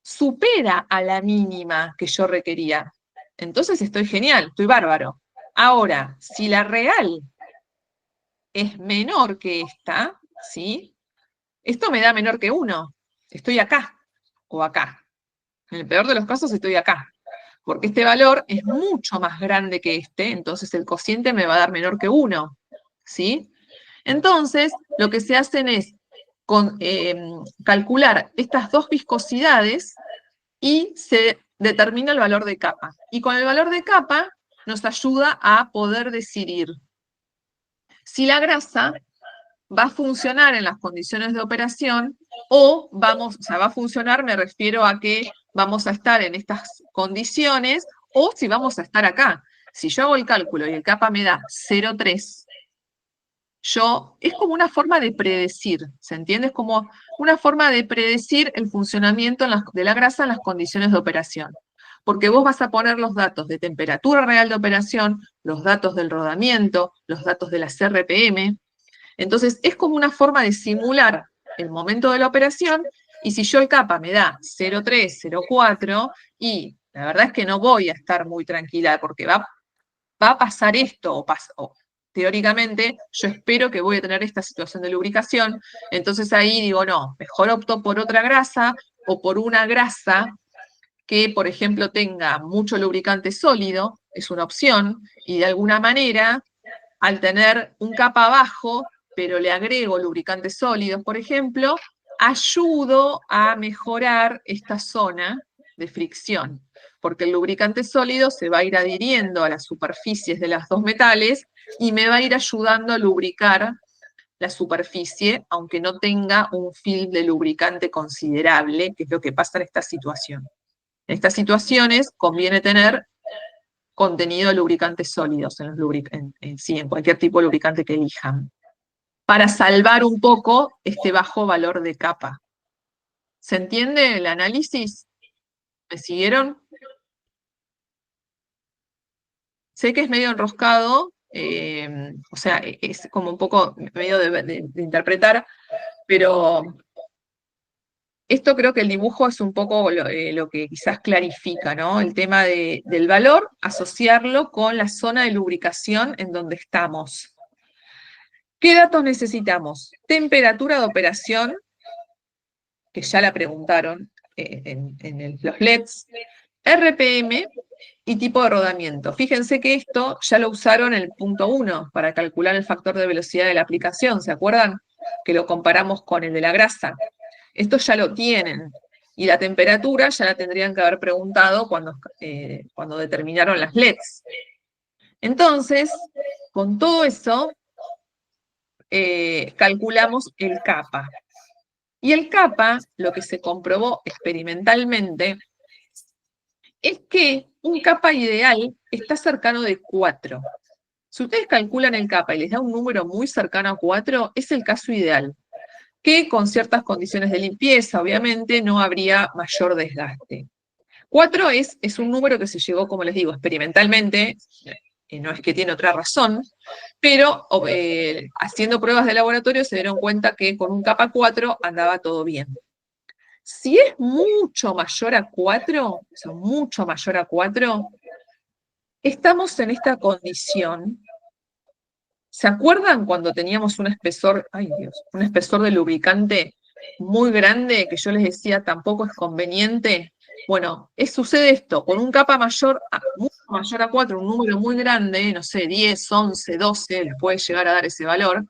supera a la mínima que yo requería. Entonces estoy genial, estoy bárbaro. Ahora, si la real es menor que esta, ¿sí? Esto me da menor que 1. Estoy acá o acá. En el peor de los casos estoy acá. Porque este valor es mucho más grande que este, entonces el cociente me va a dar menor que 1. ¿Sí? Entonces, lo que se hacen es calcular estas dos viscosidades y se determina el valor de kappa. Y con el valor de kappa nos ayuda a poder decidir si la grasa va a funcionar en las condiciones de operación o va a funcionar, me refiero a que vamos a estar en estas condiciones o si vamos a estar acá. Si yo hago el cálculo y el kappa me da 0,3, es como una forma de predecir, ¿se entiende? Es como una forma de predecir el funcionamiento de la grasa en las condiciones de operación. Porque vos vas a poner los datos de temperatura real de operación, los datos del rodamiento, los datos de las RPM. Entonces, es como una forma de simular el momento de la operación, y si yo el kappa me da 0,3, 0,4, y la verdad es que no voy a estar muy tranquila, porque va a pasar esto, o teóricamente, yo espero que voy a tener esta situación de lubricación, entonces ahí digo, no, mejor opto por otra grasa, o por una grasa que, por ejemplo, tenga mucho lubricante sólido, es una opción, y de alguna manera, al tener un kappa bajo, pero le agrego lubricantes sólidos, por ejemplo, ayudo a mejorar esta zona de fricción, porque el lubricante sólido se va a ir adhiriendo a las superficies de los dos metales y me va a ir ayudando a lubricar la superficie, aunque no tenga un film de lubricante considerable, que es lo que pasa en esta situación. En estas situaciones conviene tener contenido de lubricantes sólidos en cualquier tipo de lubricante que elijan, para salvar un poco este bajo valor de kappa. ¿Se entiende el análisis? ¿Me siguieron? Sé que es medio enroscado, o sea, es como un poco medio de interpretar, pero esto creo que el dibujo es un poco lo que quizás clarifica, ¿no? El tema del valor, asociarlo con la zona de lubricación en donde estamos. ¿Qué datos necesitamos? Temperatura de operación, que ya la preguntaron los LEDs, RPM y tipo de rodamiento. Fíjense que esto ya lo usaron en el punto 1 para calcular el factor de velocidad de la aplicación, ¿se acuerdan? Que lo comparamos con el de la grasa. Esto ya lo tienen. Y la temperatura ya la tendrían que haber preguntado cuando determinaron las LEDs. Entonces, con todo eso, calculamos el kappa. Y el kappa, lo que se comprobó experimentalmente, es que un kappa ideal está cercano de 4. Si ustedes calculan el kappa y les da un número muy cercano a 4, es el caso ideal, que con ciertas condiciones de limpieza, obviamente, no habría mayor desgaste. 4 es un número que se llegó, como les digo, experimentalmente, no es que tiene otra razón, pero haciendo pruebas de laboratorio se dieron cuenta que con un kappa 4 andaba todo bien. Si es mucho mayor a 4, o sea, mucho mayor a 4, estamos en esta condición. ¿Se acuerdan cuando teníamos un espesor, ay Dios, un espesor de lubricante muy grande que yo les decía tampoco es conveniente? Bueno, sucede esto, con un kappa mucho mayor a 4, un número muy grande, no sé, 10, 11, 12, les puede llegar a dar ese valor,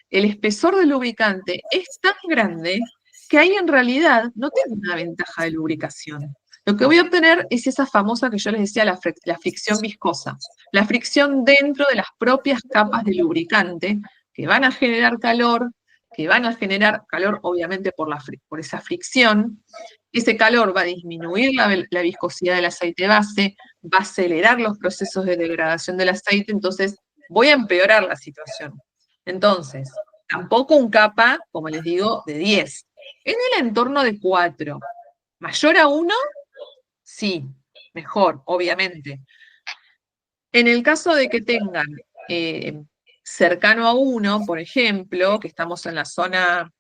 el espesor del lubricante es tan grande que ahí en realidad no tengo una ventaja de lubricación. Lo que voy a obtener es esa famosa que yo les decía, la fricción viscosa. La fricción dentro de las propias capas de lubricante que van a generar calor, obviamente por esa fricción. Ese calor va a disminuir la viscosidad del aceite base, va a acelerar los procesos de degradación del aceite, entonces voy a empeorar la situación. Entonces, tampoco un kappa, como les digo, de 10. En el entorno de 4. ¿Mayor a 1? Sí. mejor, obviamente. En el caso de que tengan cercano a 1, por ejemplo, que estamos en la zona...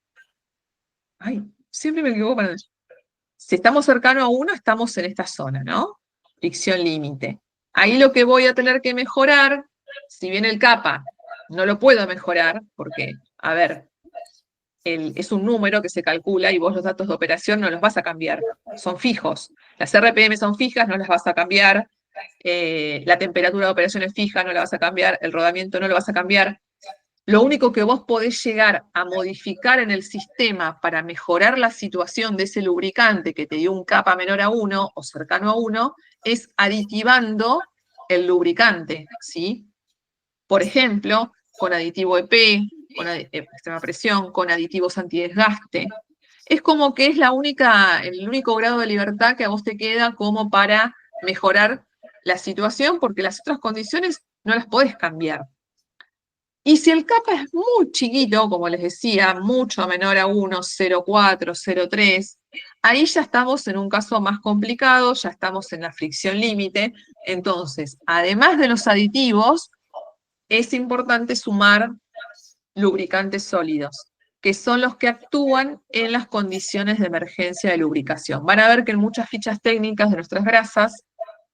Ay, siempre me equivoco para... Si estamos cercano a 1, estamos en esta zona, ¿no? Fricción límite. Ahí lo que voy a tener que mejorar, si bien el kappa no lo puedo mejorar, porque, a ver, es un número que se calcula y vos los datos de operación no los vas a cambiar, son fijos. Las RPM son fijas, no las vas a cambiar. La temperatura de operación es fija, no la vas a cambiar. El rodamiento no lo vas a cambiar. Lo único que vos podés llegar a modificar en el sistema para mejorar la situación de ese lubricante que te dio un kappa menor a 1 o cercano a 1 es aditivando el lubricante, ¿sí? Por ejemplo, con aditivo EP, con extrema presión, con aditivos antidesgaste. Es como que es el único grado de libertad que a vos te queda como para mejorar la situación, porque las otras condiciones no las podés cambiar. Y si el kappa es muy chiquito, como les decía, mucho menor a 1, 0,4, 0,3, ahí ya estamos en un caso más complicado, ya estamos en la fricción límite. Entonces, además de los aditivos, es importante sumar lubricantes sólidos, que son los que actúan en las condiciones de emergencia de lubricación. Van a ver que en muchas fichas técnicas de nuestras grasas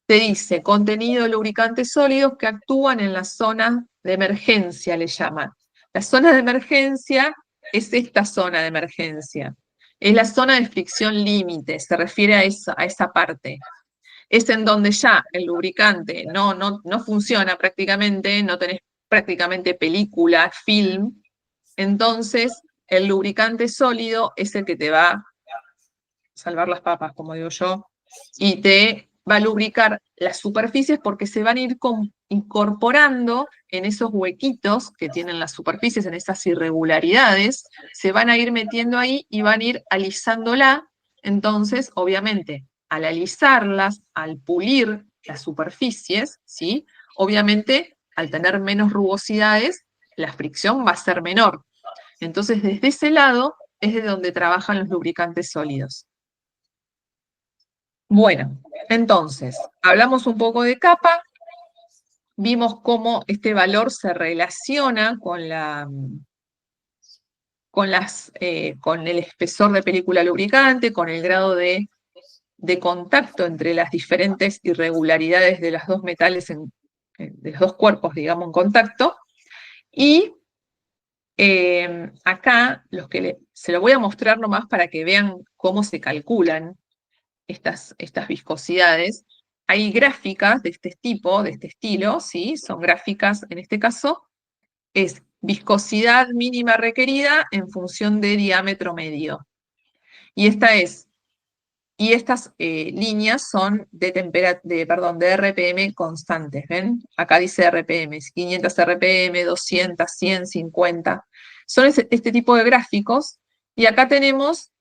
te dice contenido de lubricantes sólidos que actúan en la zona de emergencia, le llaman. La zona de emergencia es esta zona de emergencia. Es la zona de fricción límite, se refiere a esa parte. Es en donde ya el lubricante no funciona prácticamente, no tenés prácticamente película, film. Entonces, el lubricante sólido es el que te va a salvar las papas, como digo yo, y te va a lubricar las superficies porque se van a ir incorporando en esos huequitos que tienen las superficies, en esas irregularidades, se van a ir metiendo ahí y van a ir alisándola. Entonces, obviamente, al alisarlas, al pulir las superficies, ¿sí? Obviamente, al tener menos rugosidades, la fricción va a ser menor. Entonces, desde ese lado es de donde trabajan los lubricantes sólidos. Bueno, entonces, hablamos un poco de kappa, vimos cómo este valor se relaciona con con el espesor de película lubricante, con el grado de contacto entre las diferentes irregularidades de los dos metales, de los dos cuerpos, digamos, en contacto. Y acá, se lo voy a mostrar nomás para que vean cómo se calculan estas viscosidades. Hay gráficas de este tipo, de este estilo, ¿sí? Son gráficas, en este caso, es viscosidad mínima requerida en función de diámetro medio. Y estas líneas son de RPM constantes, ¿ven? Acá dice RPM, 500 RPM, 200, 100, 50. Son este tipo de gráficos, y acá tenemos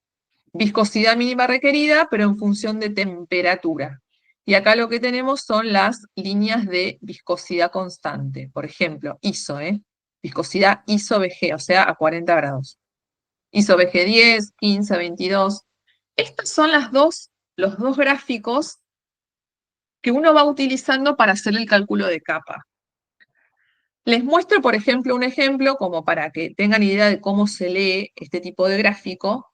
viscosidad mínima requerida, pero en función de temperatura. Y acá lo que tenemos son las líneas de viscosidad constante. Por ejemplo, ISO, viscosidad ISO-VG, o sea, a 40 grados. ISO-VG 10, 15, 22. Estos son los dos gráficos que uno va utilizando para hacer el cálculo de kappa. Les muestro, por ejemplo, un ejemplo como para que tengan idea de cómo se lee este tipo de gráfico.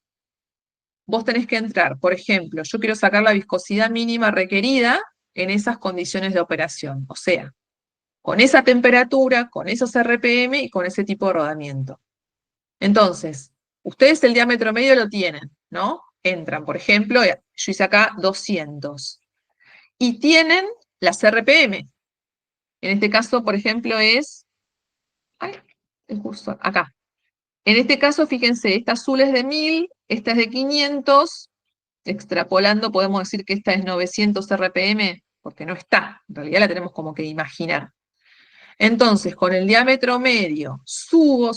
Vos tenés que entrar, por ejemplo, yo quiero sacar la viscosidad mínima requerida en esas condiciones de operación, o sea, con esa temperatura, con esos RPM y con ese tipo de rodamiento. Entonces, ustedes el diámetro medio lo tienen, ¿no? Entran, por ejemplo, yo hice acá 200. Y tienen las RPM. En este caso, por ejemplo, es justo acá. En este caso, fíjense, esta azul es de 1000, esta es de 500, extrapolando podemos decir que esta es 900 RPM, porque no está, en realidad la tenemos como que imaginar. Entonces, con el diámetro medio, subo,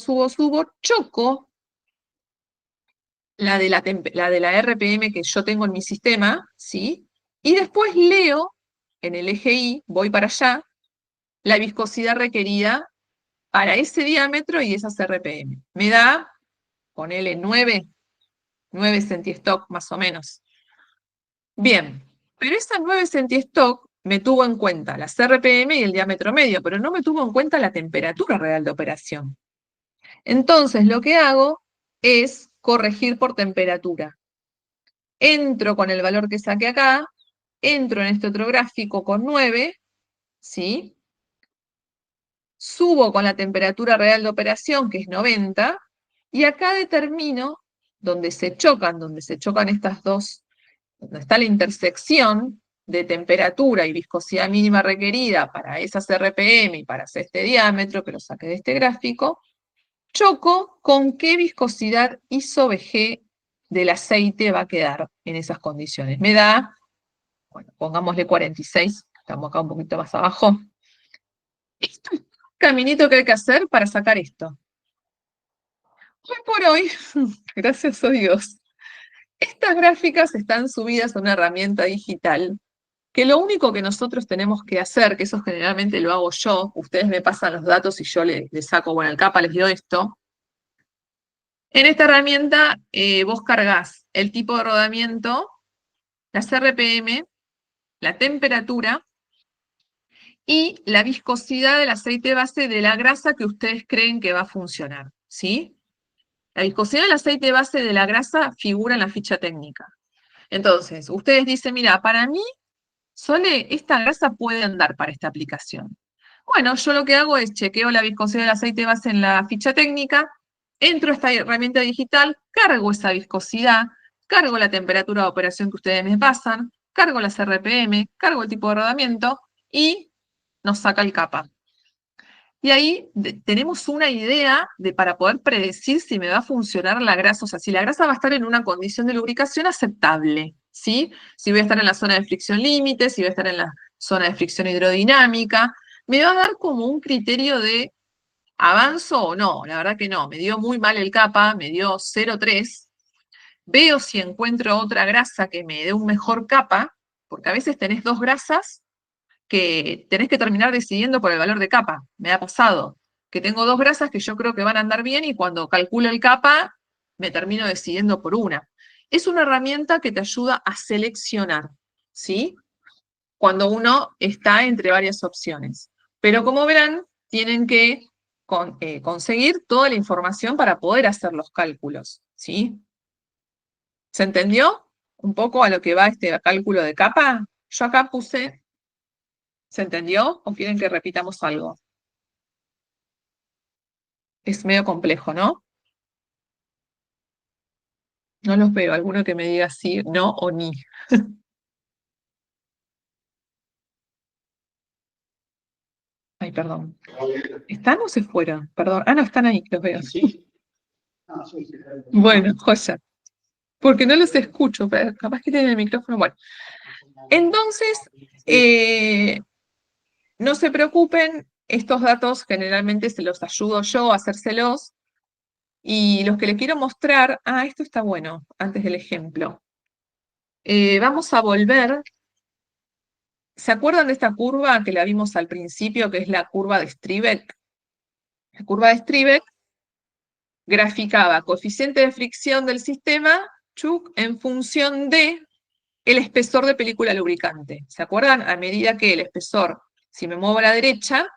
choco la de la RPM que yo tengo en mi sistema, ¿sí? Y después leo, en el eje Y, voy para allá, la viscosidad requerida para ese diámetro y esas RPM. Me da, ponele 9 centistock más o menos. Bien, Pero esas 9 centistock me tuvo en cuenta la CRPM y el diámetro medio, pero no me tuvo en cuenta la temperatura real de operación. Entonces, lo que hago es corregir por temperatura. Entro con el valor que saqué acá, entro en este otro gráfico con 9, ¿sí? Subo con la temperatura real de operación, que es 90, y acá determino donde se chocan estas dos, donde está la intersección de temperatura y viscosidad mínima requerida para esas RPM y para hacer este diámetro, que lo saqué de este gráfico, choco con qué viscosidad iso-VG del aceite va a quedar en esas condiciones. Me da, bueno, pongámosle 46, estamos acá un poquito más abajo. Esto es el caminito que hay que hacer para sacar esto. Hoy por hoy, gracias a Dios, estas gráficas están subidas a una herramienta digital que lo único que nosotros tenemos que hacer, que eso generalmente lo hago yo, ustedes me pasan los datos y yo les saco, bueno, el capa les dio esto. En esta herramienta vos cargas el tipo de rodamiento, las RPM, la temperatura y la viscosidad del aceite base de la grasa que ustedes creen que va a funcionar, ¿sí? La viscosidad del aceite base de la grasa figura en la ficha técnica. Entonces, ustedes dicen, mira, para mí, Sole, esta grasa puede andar para esta aplicación. Bueno, yo lo que hago es chequeo la viscosidad del aceite base en la ficha técnica, entro a esta herramienta digital, cargo esa viscosidad, cargo la temperatura de operación que ustedes me pasan, cargo las RPM, cargo el tipo de rodamiento y nos saca el capa. Y ahí tenemos una idea para poder predecir si me va a funcionar la grasa, o sea, si la grasa va a estar en una condición de lubricación aceptable, ¿sí? Si voy a estar en la zona de fricción límite, si voy a estar en la zona de fricción hidrodinámica, me va a dar como un criterio de avanzo o no. La verdad que no, me dio muy mal el capa, me dio 0,3. Veo si encuentro otra grasa que me dé un mejor capa, porque a veces tenés dos grasas que tenés que terminar decidiendo por el valor de capa. Me ha pasado que tengo dos grasas que yo creo que van a andar bien y cuando calculo el capa me termino decidiendo por una. Es una herramienta que te ayuda a seleccionar, ¿sí? Cuando uno está entre varias opciones. Pero como verán, tienen que conseguir toda la información para poder hacer los cálculos, ¿sí? ¿Se entendió un poco a lo que va este cálculo de capa? Yo acá puse. ¿Se entendió? ¿O quieren que repitamos algo? Es medio complejo, ¿no? No los veo. Alguno que me diga sí, no o ni. Ay, perdón. ¿Están o se fueron? Perdón. Ah, no, están ahí, los veo. Bueno, joya. Porque no los escucho, pero capaz que tienen el micrófono. Bueno, entonces, no se preocupen, estos datos generalmente se los ayudo yo a hacérselos. Y los que les quiero mostrar, esto está bueno, antes del ejemplo. Vamos a volver. ¿Se acuerdan de esta curva que la vimos al principio, que es la curva de Strebeck? La curva de Strebeck graficaba coeficiente de fricción del sistema, en función de el espesor de película lubricante. ¿Se acuerdan? A medida que el espesor, si me muevo a la derecha,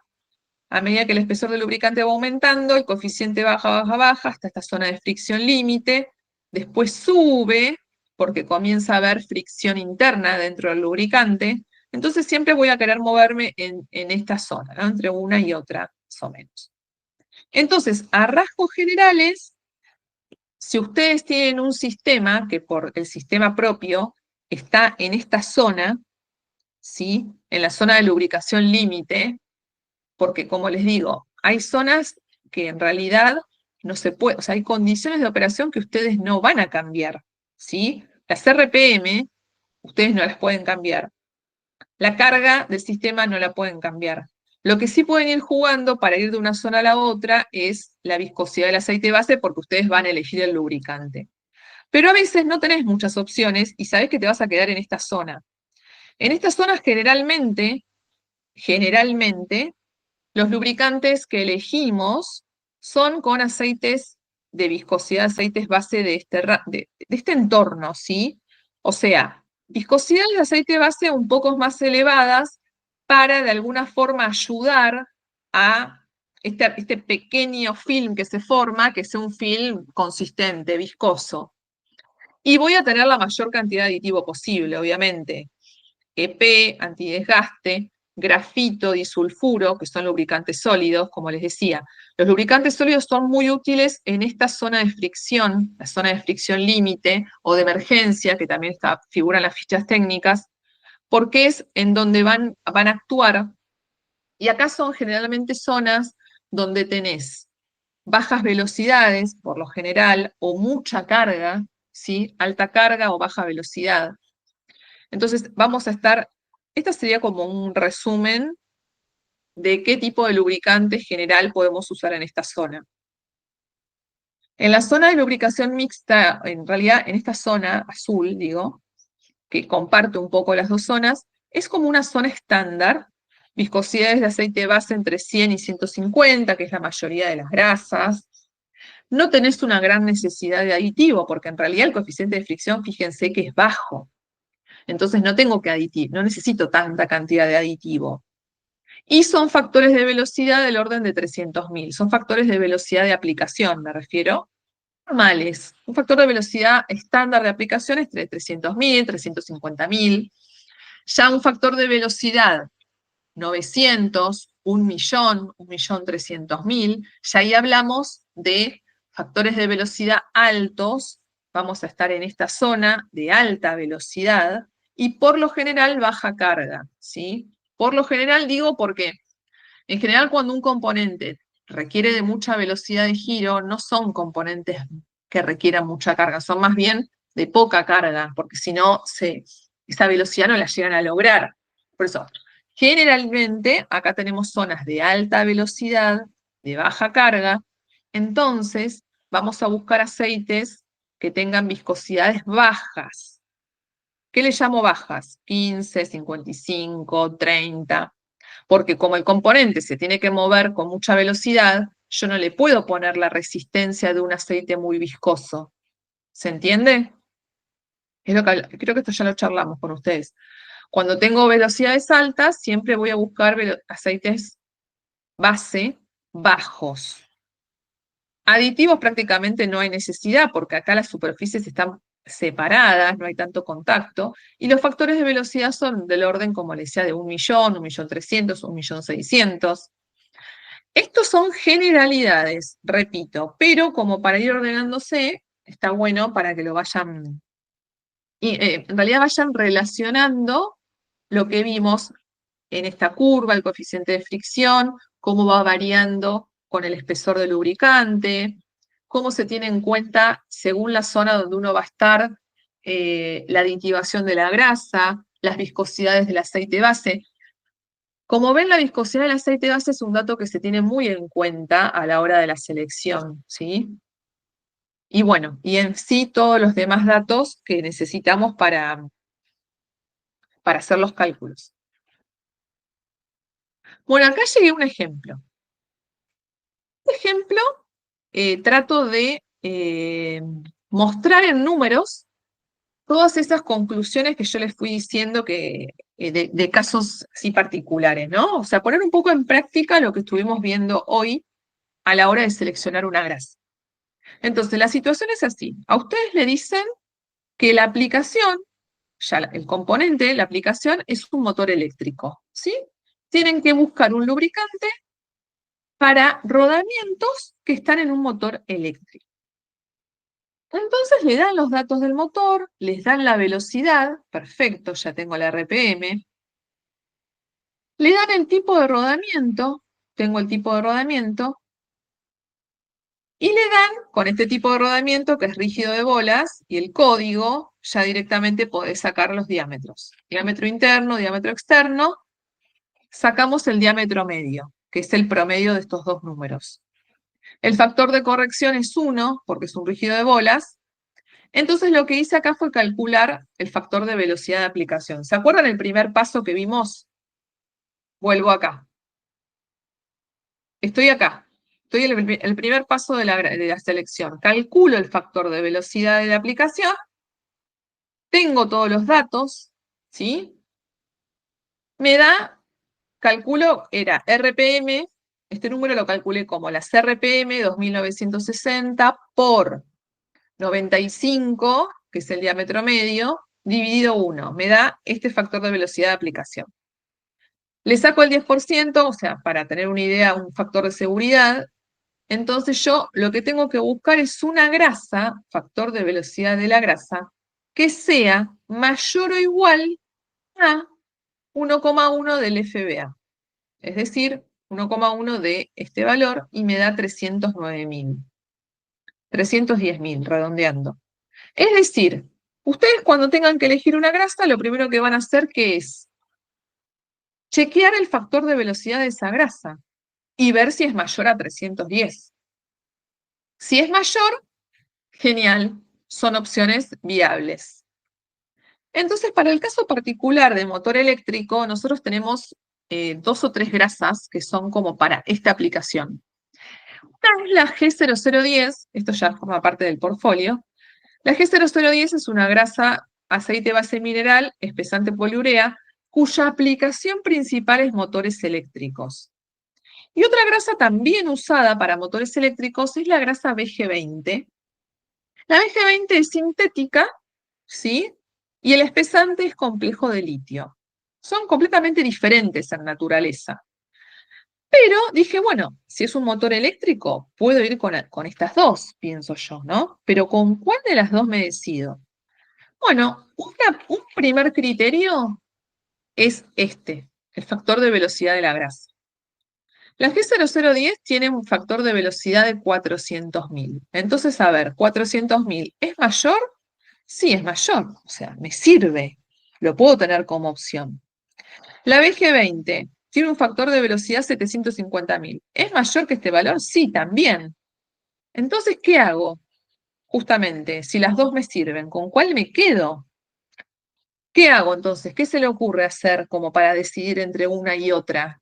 a medida que el espesor del lubricante va aumentando, el coeficiente baja, baja, baja, hasta esta zona de fricción límite, después sube, porque comienza a haber fricción interna dentro del lubricante, entonces siempre voy a querer moverme en esta zona, ¿no? Entre una y otra, más o menos. Entonces, a rasgos generales, si ustedes tienen un sistema que por el sistema propio está en esta zona, ¿sí? En la zona de lubricación límite, porque como les digo, hay zonas que en realidad no se puede, o sea, hay condiciones de operación que ustedes no van a cambiar, ¿sí? Las RPM, ustedes no las pueden cambiar. La carga del sistema no la pueden cambiar. Lo que sí pueden ir jugando para ir de una zona a la otra es la viscosidad del aceite base porque ustedes van a elegir el lubricante. Pero a veces no tenés muchas opciones y sabés que te vas a quedar en esta zona. En esta zona generalmente, los lubricantes que elegimos son con aceites de viscosidad, aceites base de este entorno, ¿sí? O sea, viscosidades de aceite base un poco más elevadas para de alguna forma ayudar a este pequeño film que se forma, que sea un film consistente, viscoso. Y voy a tener la mayor cantidad de aditivo posible, obviamente. EP, antidesgaste, grafito, disulfuro, que son lubricantes sólidos, como les decía. Los lubricantes sólidos son muy útiles en esta zona de fricción, la zona de fricción límite o de emergencia, que también figura en las fichas técnicas, porque es en donde van a actuar. Y acá son generalmente zonas donde tenés bajas velocidades, por lo general, o mucha carga, ¿sí? Alta carga o baja velocidad. Entonces, vamos a estar, esta sería como un resumen de qué tipo de lubricante general podemos usar en esta zona. En la zona de lubricación mixta, en realidad en esta zona azul, digo, que comparte un poco las dos zonas, es como una zona estándar, viscosidades de aceite base entre 100 y 150, que es la mayoría de las grasas. No tenés una gran necesidad de aditivo, porque en realidad el coeficiente de fricción, fíjense que es bajo. Entonces no tengo que aditir, no necesito tanta cantidad de aditivo. Y son factores de velocidad del orden de 300.000. Son factores de velocidad de aplicación, me refiero. Normales. Un factor de velocidad estándar de aplicación es de 300.000, 350.000. Ya un factor de velocidad 900, 1.000.000, 1.300.000. Ya ahí hablamos de factores de velocidad altos. Vamos a estar en esta zona de alta velocidad y por lo general baja carga, ¿sí? Por lo general digo porque en general cuando un componente requiere de mucha velocidad de giro, no son componentes que requieran mucha carga, son más bien de poca carga, porque si no, esa velocidad no la llegan a lograr. Por eso, generalmente acá tenemos zonas de alta velocidad, de baja carga, entonces vamos a buscar aceites que tengan viscosidades bajas. ¿Qué le llamo bajas? 15, 55, 30. Porque como el componente se tiene que mover con mucha velocidad, yo no le puedo poner la resistencia de un aceite muy viscoso. ¿Se entiende? Creo que esto ya lo charlamos con ustedes. Cuando tengo velocidades altas, siempre voy a buscar aceites base bajos. Aditivos prácticamente no hay necesidad, porque acá las superficies están separadas, no hay tanto contacto, y los factores de velocidad son del orden, como les decía, de 1.000.000, 1.300.000, 1.600.000. Estos son generalidades, repito, pero como para ir ordenándose, está bueno para que lo vayan, en realidad vayan relacionando lo que vimos en esta curva, el coeficiente de fricción, cómo va variando con el espesor del lubricante, cómo se tiene en cuenta según la zona donde uno va a estar, la aditivación de la grasa, las viscosidades del aceite base. Como ven, la viscosidad del aceite base es un dato que se tiene muy en cuenta a la hora de la selección, ¿sí? Y bueno, y en sí todos los demás datos que necesitamos para hacer los cálculos. Bueno, acá llegué a un ejemplo. Este ejemplo trato de mostrar en números todas esas conclusiones que yo les fui diciendo que, de casos así particulares, ¿no? O sea, poner un poco en práctica lo que estuvimos viendo hoy a la hora de seleccionar una grasa. Entonces, la situación es así. A ustedes le dicen que la aplicación, ya el componente, la aplicación, es un motor eléctrico, ¿sí? Tienen que buscar un lubricante para rodamientos que están en un motor eléctrico. Entonces le dan los datos del motor, les dan la velocidad, perfecto, ya tengo la RPM, le dan el tipo de rodamiento, tengo el tipo de rodamiento, y le dan, con este tipo de rodamiento, que es rígido de bolas, y el código, ya directamente podés sacar los diámetros. Diámetro interno, diámetro externo, sacamos el diámetro medio, que es el promedio de estos dos números. El factor de corrección es 1, porque es un rígido de bolas. Entonces lo que hice acá fue calcular el factor de velocidad de aplicación. ¿Se acuerdan el primer paso que vimos? Vuelvo acá. Estoy acá. Estoy en el primer paso de la selección. Calculo el factor de velocidad de la aplicación tengo todos los datos, ¿sí? Me da, calculo, era RPM, este número lo calculé como las RPM 2960 por 95, que es el diámetro medio, dividido 1. Me da este factor de velocidad de aplicación. Le saco el 10%, o sea, para tener una idea, un factor de seguridad. Entonces yo lo que tengo que buscar es una grasa, factor de velocidad de la grasa, que sea mayor o igual a 1,1 del FBA. Es decir, 1,1 de este valor y me da 309.000. 310.000, redondeando. Es decir, ustedes cuando tengan que elegir una grasa, lo primero que van a hacer que es chequear el factor de velocidad de esa grasa y ver si es mayor a 310. Si es mayor, genial, son opciones viables. Entonces, para el caso particular de motor eléctrico, nosotros tenemos 2 o 3 grasas que son como para esta aplicación. Una es la G0010, esto ya forma parte del portfolio. La G0010 es una grasa aceite base mineral, espesante poliurea, cuya aplicación principal es motores eléctricos. Y otra grasa también usada para motores eléctricos es la grasa BG20. La BG20 es sintética, ¿sí? Y el espesante es complejo de litio. Son completamente diferentes en naturaleza. Pero dije, bueno, si es un motor eléctrico, puedo ir con estas dos, pienso yo, ¿no? Pero ¿con cuál de las dos me decido? Bueno, un primer criterio es este, el factor de velocidad de la grasa. La G0010 tiene un factor de velocidad de 400.000. Entonces, a ver, 400.000, ¿es mayor? Sí, es mayor, o sea, me sirve, lo puedo tener como opción. La BG20 tiene un factor de velocidad 750.000. ¿Es mayor que este valor? Sí, también. Entonces, ¿qué hago? Justamente, si las dos me sirven, ¿con cuál me quedo? ¿Qué hago entonces? ¿Qué se le ocurre hacer como para decidir entre una y otra?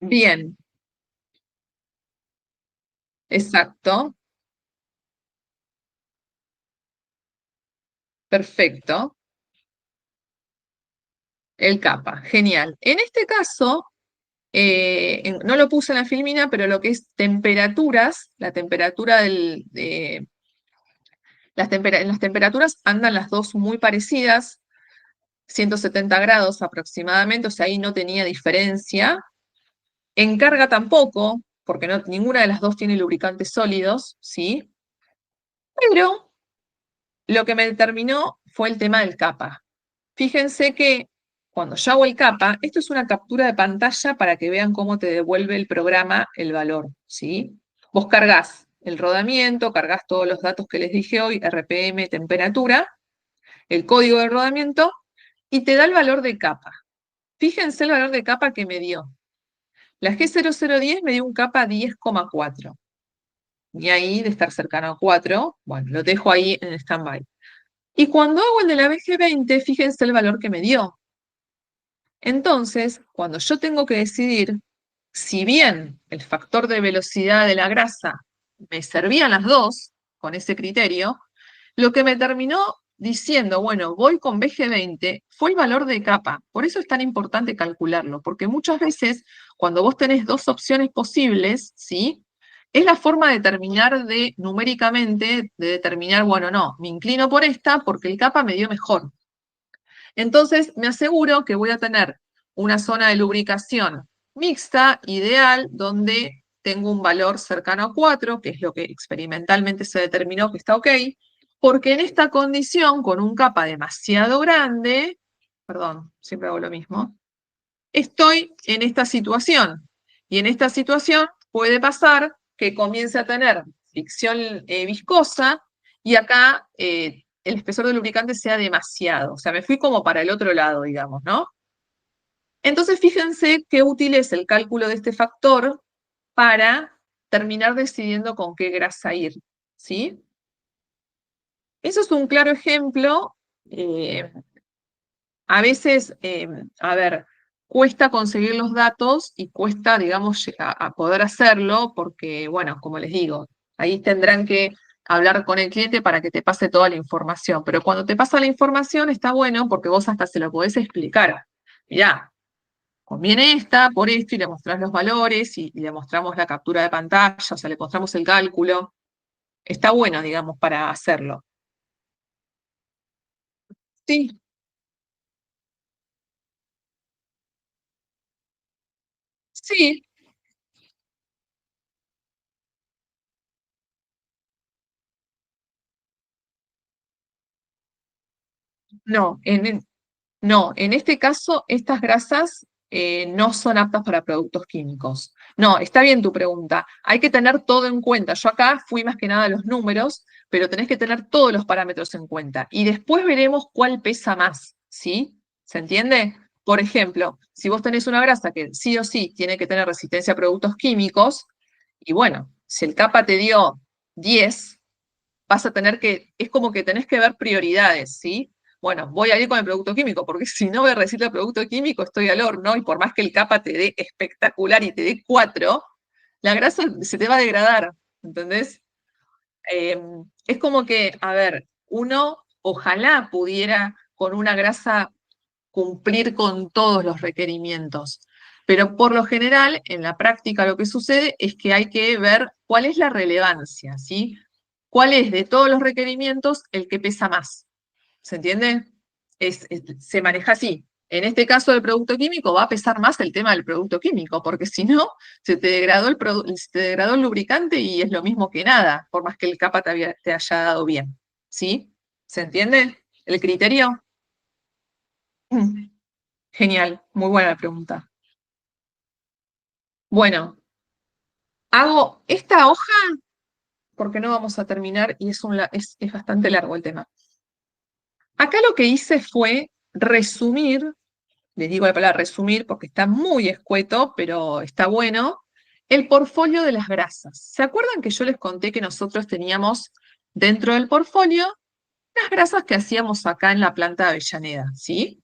Bien, exacto, perfecto. El capa, genial. En este caso, no lo puse en la filmina, pero lo que es temperaturas, la temperatura en las temperaturas andan las dos muy parecidas, 170 grados aproximadamente, o sea, ahí no tenía diferencia. En carga tampoco, porque ninguna de las dos tiene lubricantes sólidos, ¿sí? Pero lo que me determinó fue el tema del capa. Fíjense que cuando yo hago el capa, esto es una captura de pantalla para que vean cómo te devuelve el programa el valor, ¿sí? Vos cargas el rodamiento, cargas todos los datos que les dije hoy, RPM, temperatura, el código de rodamiento, y te da el valor de capa. Fíjense el valor de capa que me dio. La G0010 me dio un capa 10,4. Y ahí de estar cercano a 4, bueno, lo dejo ahí en stand-by. Y cuando hago el de la BG20, fíjense el valor que me dio. Entonces, cuando yo tengo que decidir, si bien el factor de velocidad de la grasa me servían las dos, con ese criterio, lo que me terminó diciendo, bueno, voy con BG20, fue el valor de capa. Por eso es tan importante calcularlo, porque muchas veces cuando vos tenés dos opciones posibles, ¿sí? Es la forma de determinar numéricamente, de determinar, bueno, no, me inclino por esta porque el capa me dio mejor. Entonces, me aseguro que voy a tener una zona de lubricación mixta, ideal, donde tengo un valor cercano a 4, que es lo que experimentalmente se determinó que está ok, porque en esta condición, con un capa demasiado grande, perdón, siempre hago lo mismo, estoy en esta situación. Y en esta situación puede pasar que comience a tener fricción viscosa y acá el espesor del lubricante sea demasiado. O sea, me fui como para el otro lado, digamos, ¿no? Entonces, fíjense qué útil es el cálculo de este factor para terminar decidiendo con qué grasa ir, ¿sí? Eso es un claro ejemplo. A veces, a ver, cuesta conseguir los datos y cuesta, digamos, a poder hacerlo porque, bueno, como les digo, ahí tendrán que hablar con el cliente para que te pase toda la información. Pero cuando te pasa la información está bueno porque vos hasta se lo podés explicar. Mirá, conviene esta por esto y le mostrás los valores y le mostramos la captura de pantalla, o sea, le mostramos el cálculo. Está bueno, digamos, para hacerlo. Sí, sí, no, no, en este caso, estas grasas no son aptas para productos químicos. No, está bien tu pregunta. Hay que tener todo en cuenta. Yo acá fui más que nada a los números, pero tenés que tener todos los parámetros en cuenta. Y después veremos cuál pesa más, ¿sí? ¿Se entiende? Por ejemplo, si vos tenés una grasa que sí o sí tiene que tener resistencia a productos químicos, y bueno, si el CAPA te dio 10, vas a tener que, es como que tenés que ver prioridades, ¿sí? Bueno, voy a ir con el producto químico, porque si no voy a recibir el producto químico, estoy al horno, y por más que el capa te dé espectacular y te dé 4, la grasa se te va a degradar, ¿entendés? Es como que, a ver, uno ojalá pudiera con una grasa cumplir con todos los requerimientos, pero por lo general, en la práctica lo que sucede es que hay que ver cuál es la relevancia, ¿sí? ¿Cuál es de todos los requerimientos el que pesa más? ¿Se entiende? Se maneja así. En este caso del producto químico va a pesar más el tema del producto químico, porque si no, se te degradó el lubricante y es lo mismo que nada, por más que el capa te haya dado bien. ¿Sí? ¿Se entiende el criterio? Mm, Genial, muy buena la pregunta. Bueno, hago esta hoja porque no vamos a terminar y es bastante largo el tema. Acá lo que hice fue resumir, les digo la palabra resumir porque está muy escueto, pero está bueno, el portfolio de las grasas. ¿Se acuerdan que yo les conté que nosotros teníamos dentro del portfolio las grasas que hacíamos acá en la planta de Avellaneda, ¿sí?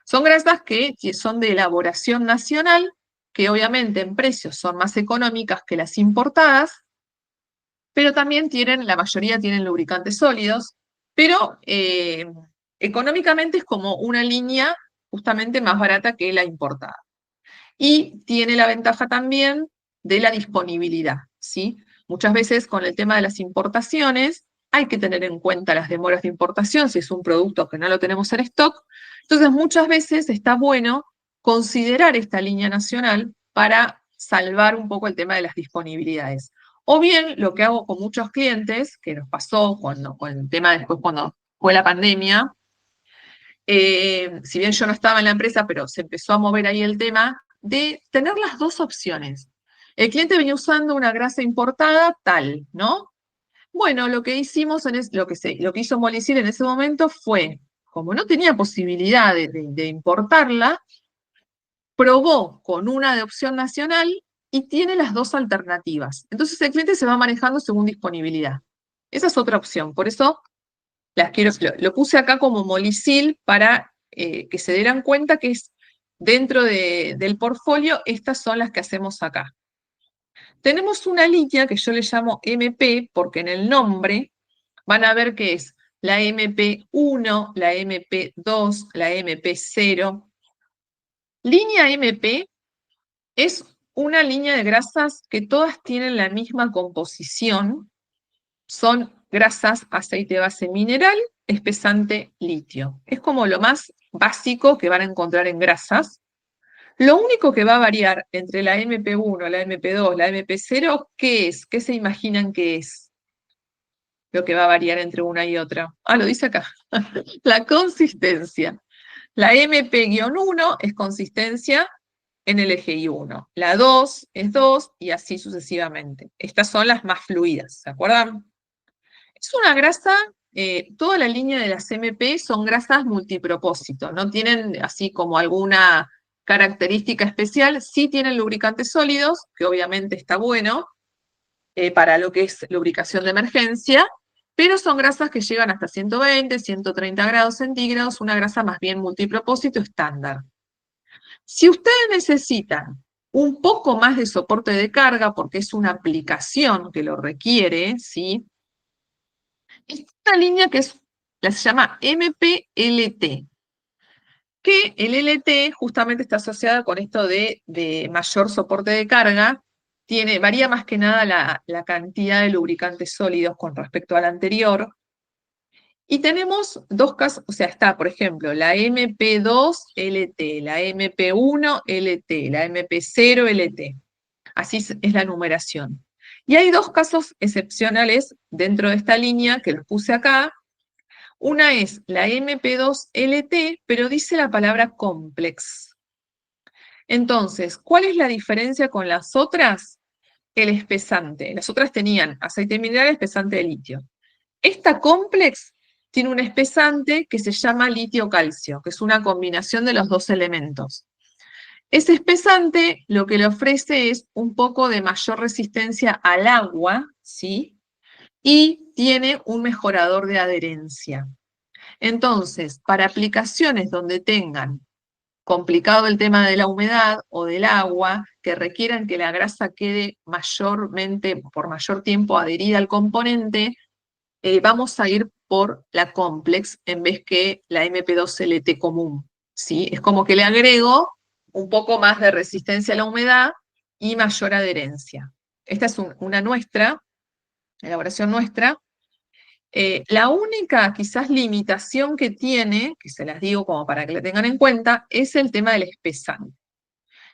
Son grasas que son de elaboración nacional, que obviamente en precios son más económicas que las importadas, pero también la mayoría tienen lubricantes sólidos, pero económicamente es como una línea justamente más barata que la importada. Y tiene la ventaja también de la disponibilidad, ¿sí? Muchas veces con el tema de las importaciones hay que tener en cuenta las demoras de importación si es un producto que no lo tenemos en stock. Entonces muchas veces está bueno considerar esta línea nacional para salvar un poco el tema de las disponibilidades. O bien lo que hago con muchos clientes, que nos pasó con el tema después cuando fue la pandemia, si bien yo no estaba en la empresa, pero se empezó a mover ahí el tema de tener las dos opciones. El cliente venía usando una grasa importada tal, ¿no? Bueno, lo que hicimos, lo que hizo Molicil en ese momento fue, como no tenía posibilidad de importarla, probó con una de opción nacional y tiene las dos alternativas. Entonces el cliente se va manejando según disponibilidad. Esa es otra opción. Por eso lo puse acá como Molicil para que se dieran cuenta que es dentro del portfolio, estas son las que hacemos acá. Tenemos una línea que yo le llamo MP, porque en el nombre van a ver que es la MP1, la MP2, la MP0. Línea MP es una línea de grasas que todas tienen la misma composición, son grasas, aceite base mineral, espesante litio. Es como lo más básico que van a encontrar en grasas. Lo único que va a variar entre la MP1, la MP2, la MP0, ¿qué es? ¿Qué se imaginan que es lo que va a variar entre una y otra? Ah, lo dice acá. La consistencia. La MP-1 es consistencia en el eje I1. La 2 es 2 y así sucesivamente. Estas son las más fluidas, ¿se acuerdan? Es una grasa, toda la línea de las MP son grasas multipropósito, no tienen así como alguna característica especial, sí tienen lubricantes sólidos, que obviamente está bueno para lo que es lubricación de emergencia, pero son grasas que llegan hasta 120, 130 grados centígrados, una grasa más bien multipropósito estándar. Si ustedes necesitan un poco más de soporte de carga, porque es una aplicación que lo requiere, ¿sí? Es una línea que se llama MPLT, que el LT justamente está asociada con esto de mayor soporte de carga, varía más que nada la cantidad de lubricantes sólidos con respecto al anterior. Y tenemos dos casos, o sea, está, por ejemplo, la MP2LT, la MP1LT, la MP0LT. Así es la numeración. Y hay dos casos excepcionales dentro de esta línea que los puse acá. Una es la MP2LT, pero dice la palabra complex. Entonces, ¿cuál es la diferencia con las otras? El espesante. Las otras tenían aceite mineral, espesante de litio. Esta complex tiene un espesante que se llama litio-calcio, que es una combinación de los dos elementos. Ese espesante lo que le ofrece es un poco de mayor resistencia al agua, ¿sí? Y tiene un mejorador de adherencia. Entonces, para aplicaciones donde tengan complicado el tema de la humedad o del agua, que requieran que la grasa quede mayormente, por mayor tiempo adherida al componente, vamos a ir por la complex en vez que la MP2LT común, ¿sí? Es como que le agrego un poco más de resistencia a la humedad y mayor adherencia. Esta es una elaboración nuestra. La única quizás limitación que tiene, que se las digo como para que la tengan en cuenta, es el tema del espesante.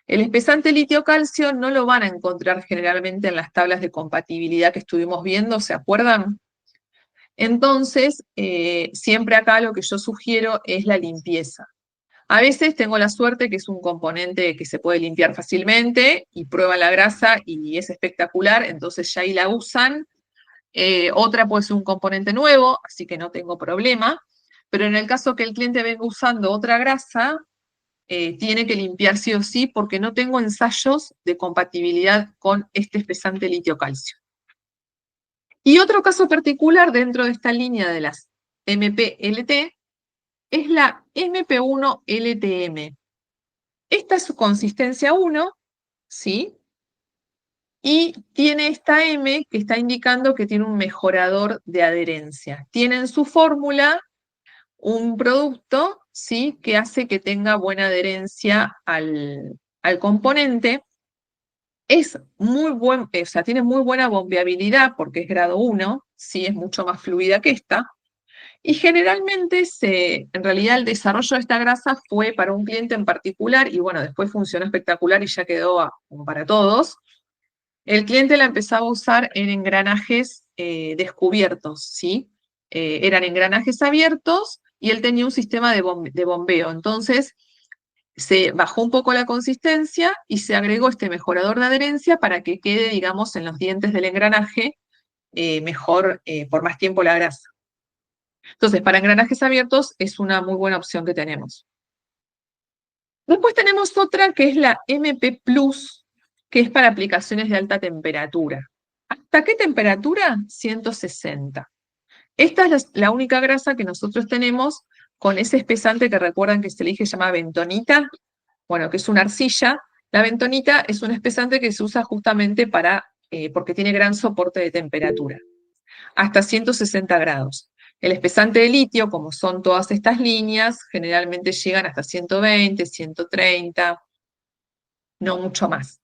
El espesante litio-calcio no lo van a encontrar generalmente en las tablas de compatibilidad que estuvimos viendo, ¿se acuerdan? Entonces, siempre acá lo que yo sugiero es la limpieza. A veces tengo la suerte que es un componente que se puede limpiar fácilmente y prueban la grasa y es espectacular, entonces ya ahí la usan. Otra puede ser un componente nuevo, así que no tengo problema. Pero en el caso que el cliente venga usando otra grasa, tiene que limpiar sí o sí porque no tengo ensayos de compatibilidad con este espesante litio-calcio. Y otro caso particular dentro de esta línea de las MPLT es la MP1LTM. Esta es su consistencia 1, ¿sí? Y tiene esta M que está indicando que tiene un mejorador de adherencia. Tiene en su fórmula un producto, ¿sí? Que hace que tenga buena adherencia al componente. Es muy buen, o sea, tiene muy buena bombeabilidad porque es grado 1, ¿sí? Es mucho más fluida que esta. Y generalmente, en realidad, el desarrollo de esta grasa fue para un cliente en particular, y bueno, después funcionó espectacular y ya quedó como para todos. El cliente la empezaba a usar en engranajes descubiertos, ¿sí? Eran engranajes abiertos y él tenía un sistema de bombeo. Entonces, se bajó un poco la consistencia y se agregó este mejorador de adherencia para que quede, digamos, en los dientes del engranaje mejor por más tiempo la grasa. Entonces, para engranajes abiertos es una muy buena opción que tenemos. Después tenemos otra que es la MP Plus, que es para aplicaciones de alta temperatura. ¿Hasta qué temperatura? 160. Esta es la única grasa que nosotros tenemos con ese espesante que recuerdan que se le dije se llama bentonita, bueno, que es una arcilla. La bentonita es un espesante que se usa justamente porque tiene gran soporte de temperatura, hasta 160 grados. El espesante de litio, como son todas estas líneas, generalmente llegan hasta 120, 130, no mucho más.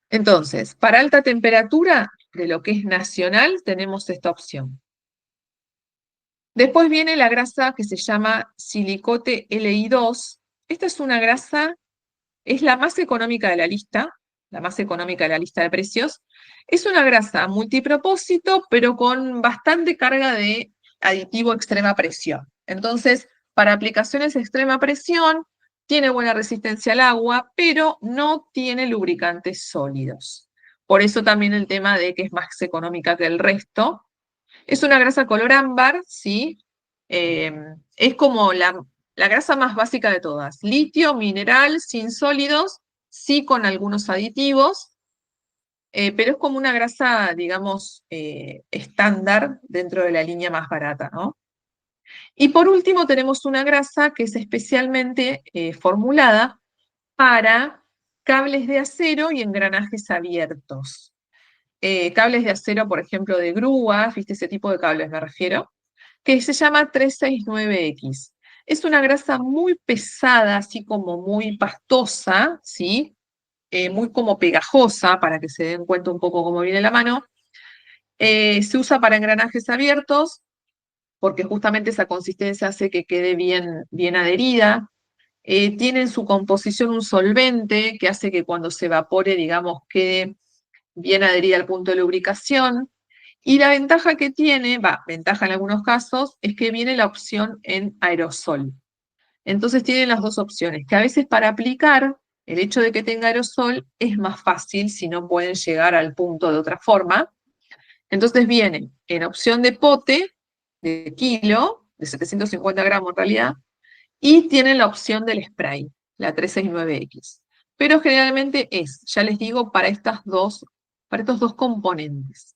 Entonces, para alta temperatura, de lo que es nacional, tenemos esta opción. Después viene la grasa que se llama silicote LI2. Esta es una grasa, es la más económica de la lista de precios. Es una grasa multipropósito, pero con bastante carga de aditivo extrema presión. Entonces, para aplicaciones de extrema presión, tiene buena resistencia al agua, pero no tiene lubricantes sólidos. Por eso también el tema de que es más económica que el resto. Es una grasa color ámbar, ¿sí? Es como la grasa más básica de todas. Litio, mineral, sin sólidos, sí con algunos aditivos, pero es como una grasa, digamos, estándar dentro de la línea más barata, ¿no? Y por último tenemos una grasa que es especialmente formulada para cables de acero y engranajes abiertos. Cables de acero, por ejemplo, de grúas, ¿viste? Ese tipo de cables me refiero, que se llama 369X. Es una grasa muy pesada, así como muy pastosa, ¿sí? Muy como pegajosa, para que se den cuenta un poco cómo viene la mano. Se usa para engranajes abiertos, porque justamente esa consistencia hace que quede bien adherida. Tiene en su composición un solvente que hace que cuando se evapore, digamos, quede bien adherida al punto de lubricación. Y la ventaja que tiene, ventaja en algunos casos, es que viene la opción en aerosol. Entonces tienen las dos opciones, que a veces para aplicar, el hecho de que tenga aerosol es más fácil si no pueden llegar al punto de otra forma. Entonces viene en opción de pote, de kilo, de 750 gramos en realidad, y tienen la opción del spray, la 369X. Pero generalmente ya les digo, para estos dos componentes.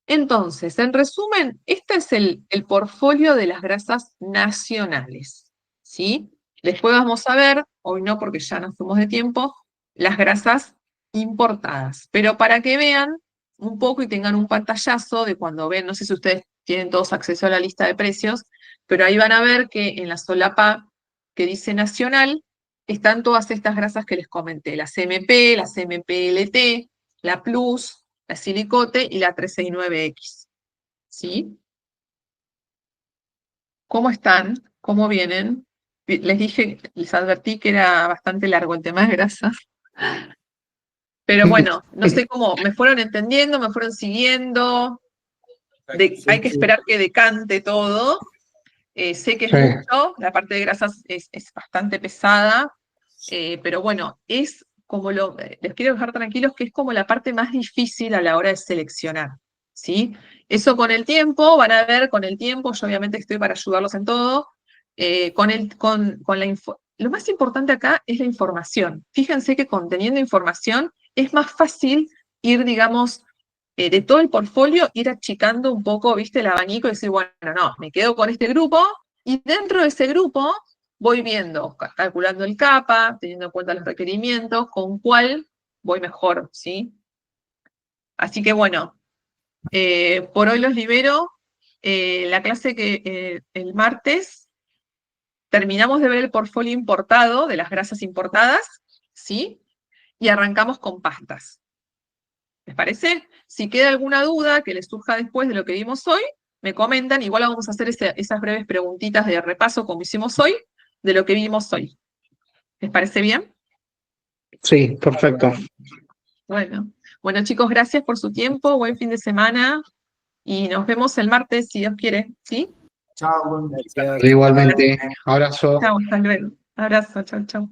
Entonces, en resumen, este es el portfolio de las grasas nacionales, ¿sí? Después vamos a ver, hoy no porque ya nos fuimos de tiempo, las grasas importadas. Pero para que vean un poco y tengan un pantallazo de cuando ven, no sé si ustedes tienen todos acceso a la lista de precios, pero ahí van a ver que en la solapa que dice nacional están todas estas grasas que les comenté, la CMP, la CMP-LT, la Plus, la silicote y la 369X. ¿Sí? ¿Cómo están? ¿Cómo vienen? Les dije, les advertí que era bastante largo el tema de grasas. Pero bueno, no sé cómo, me fueron entendiendo, me fueron siguiendo. Hay que esperar que decante todo. Sé que es mucho, la parte de grasas es bastante pesada, pero bueno, es como les quiero dejar tranquilos que es como la parte más difícil a la hora de seleccionar, ¿sí? Eso con el tiempo, van a ver con el tiempo, yo obviamente estoy para ayudarlos en todo, lo más importante acá es la información. Fíjense que teniendo información es más fácil ir, digamos, de todo el portfolio, ir achicando un poco, viste, el abanico y decir, bueno, no, me quedo con este grupo, y dentro de ese grupo voy viendo, calculando el CAPA, teniendo en cuenta los requerimientos, con cuál voy mejor, ¿sí? Así que bueno, por hoy los libero. La clase que el martes terminamos de ver el portfolio importado, de las grasas importadas, ¿sí? Y arrancamos con pastas. ¿Les parece? Si queda alguna duda que les surja después de lo que vimos hoy, me comentan. Igual vamos a hacer esas breves preguntitas de repaso como hicimos hoy, de lo que vimos hoy. ¿Les parece bien? Sí, perfecto. Bueno chicos, gracias por su tiempo, buen fin de semana y nos vemos el martes si Dios quiere, ¿sí? Chao, buen día. Igualmente, abrazo. Chao, hasta luego. Abrazo, chau, chau.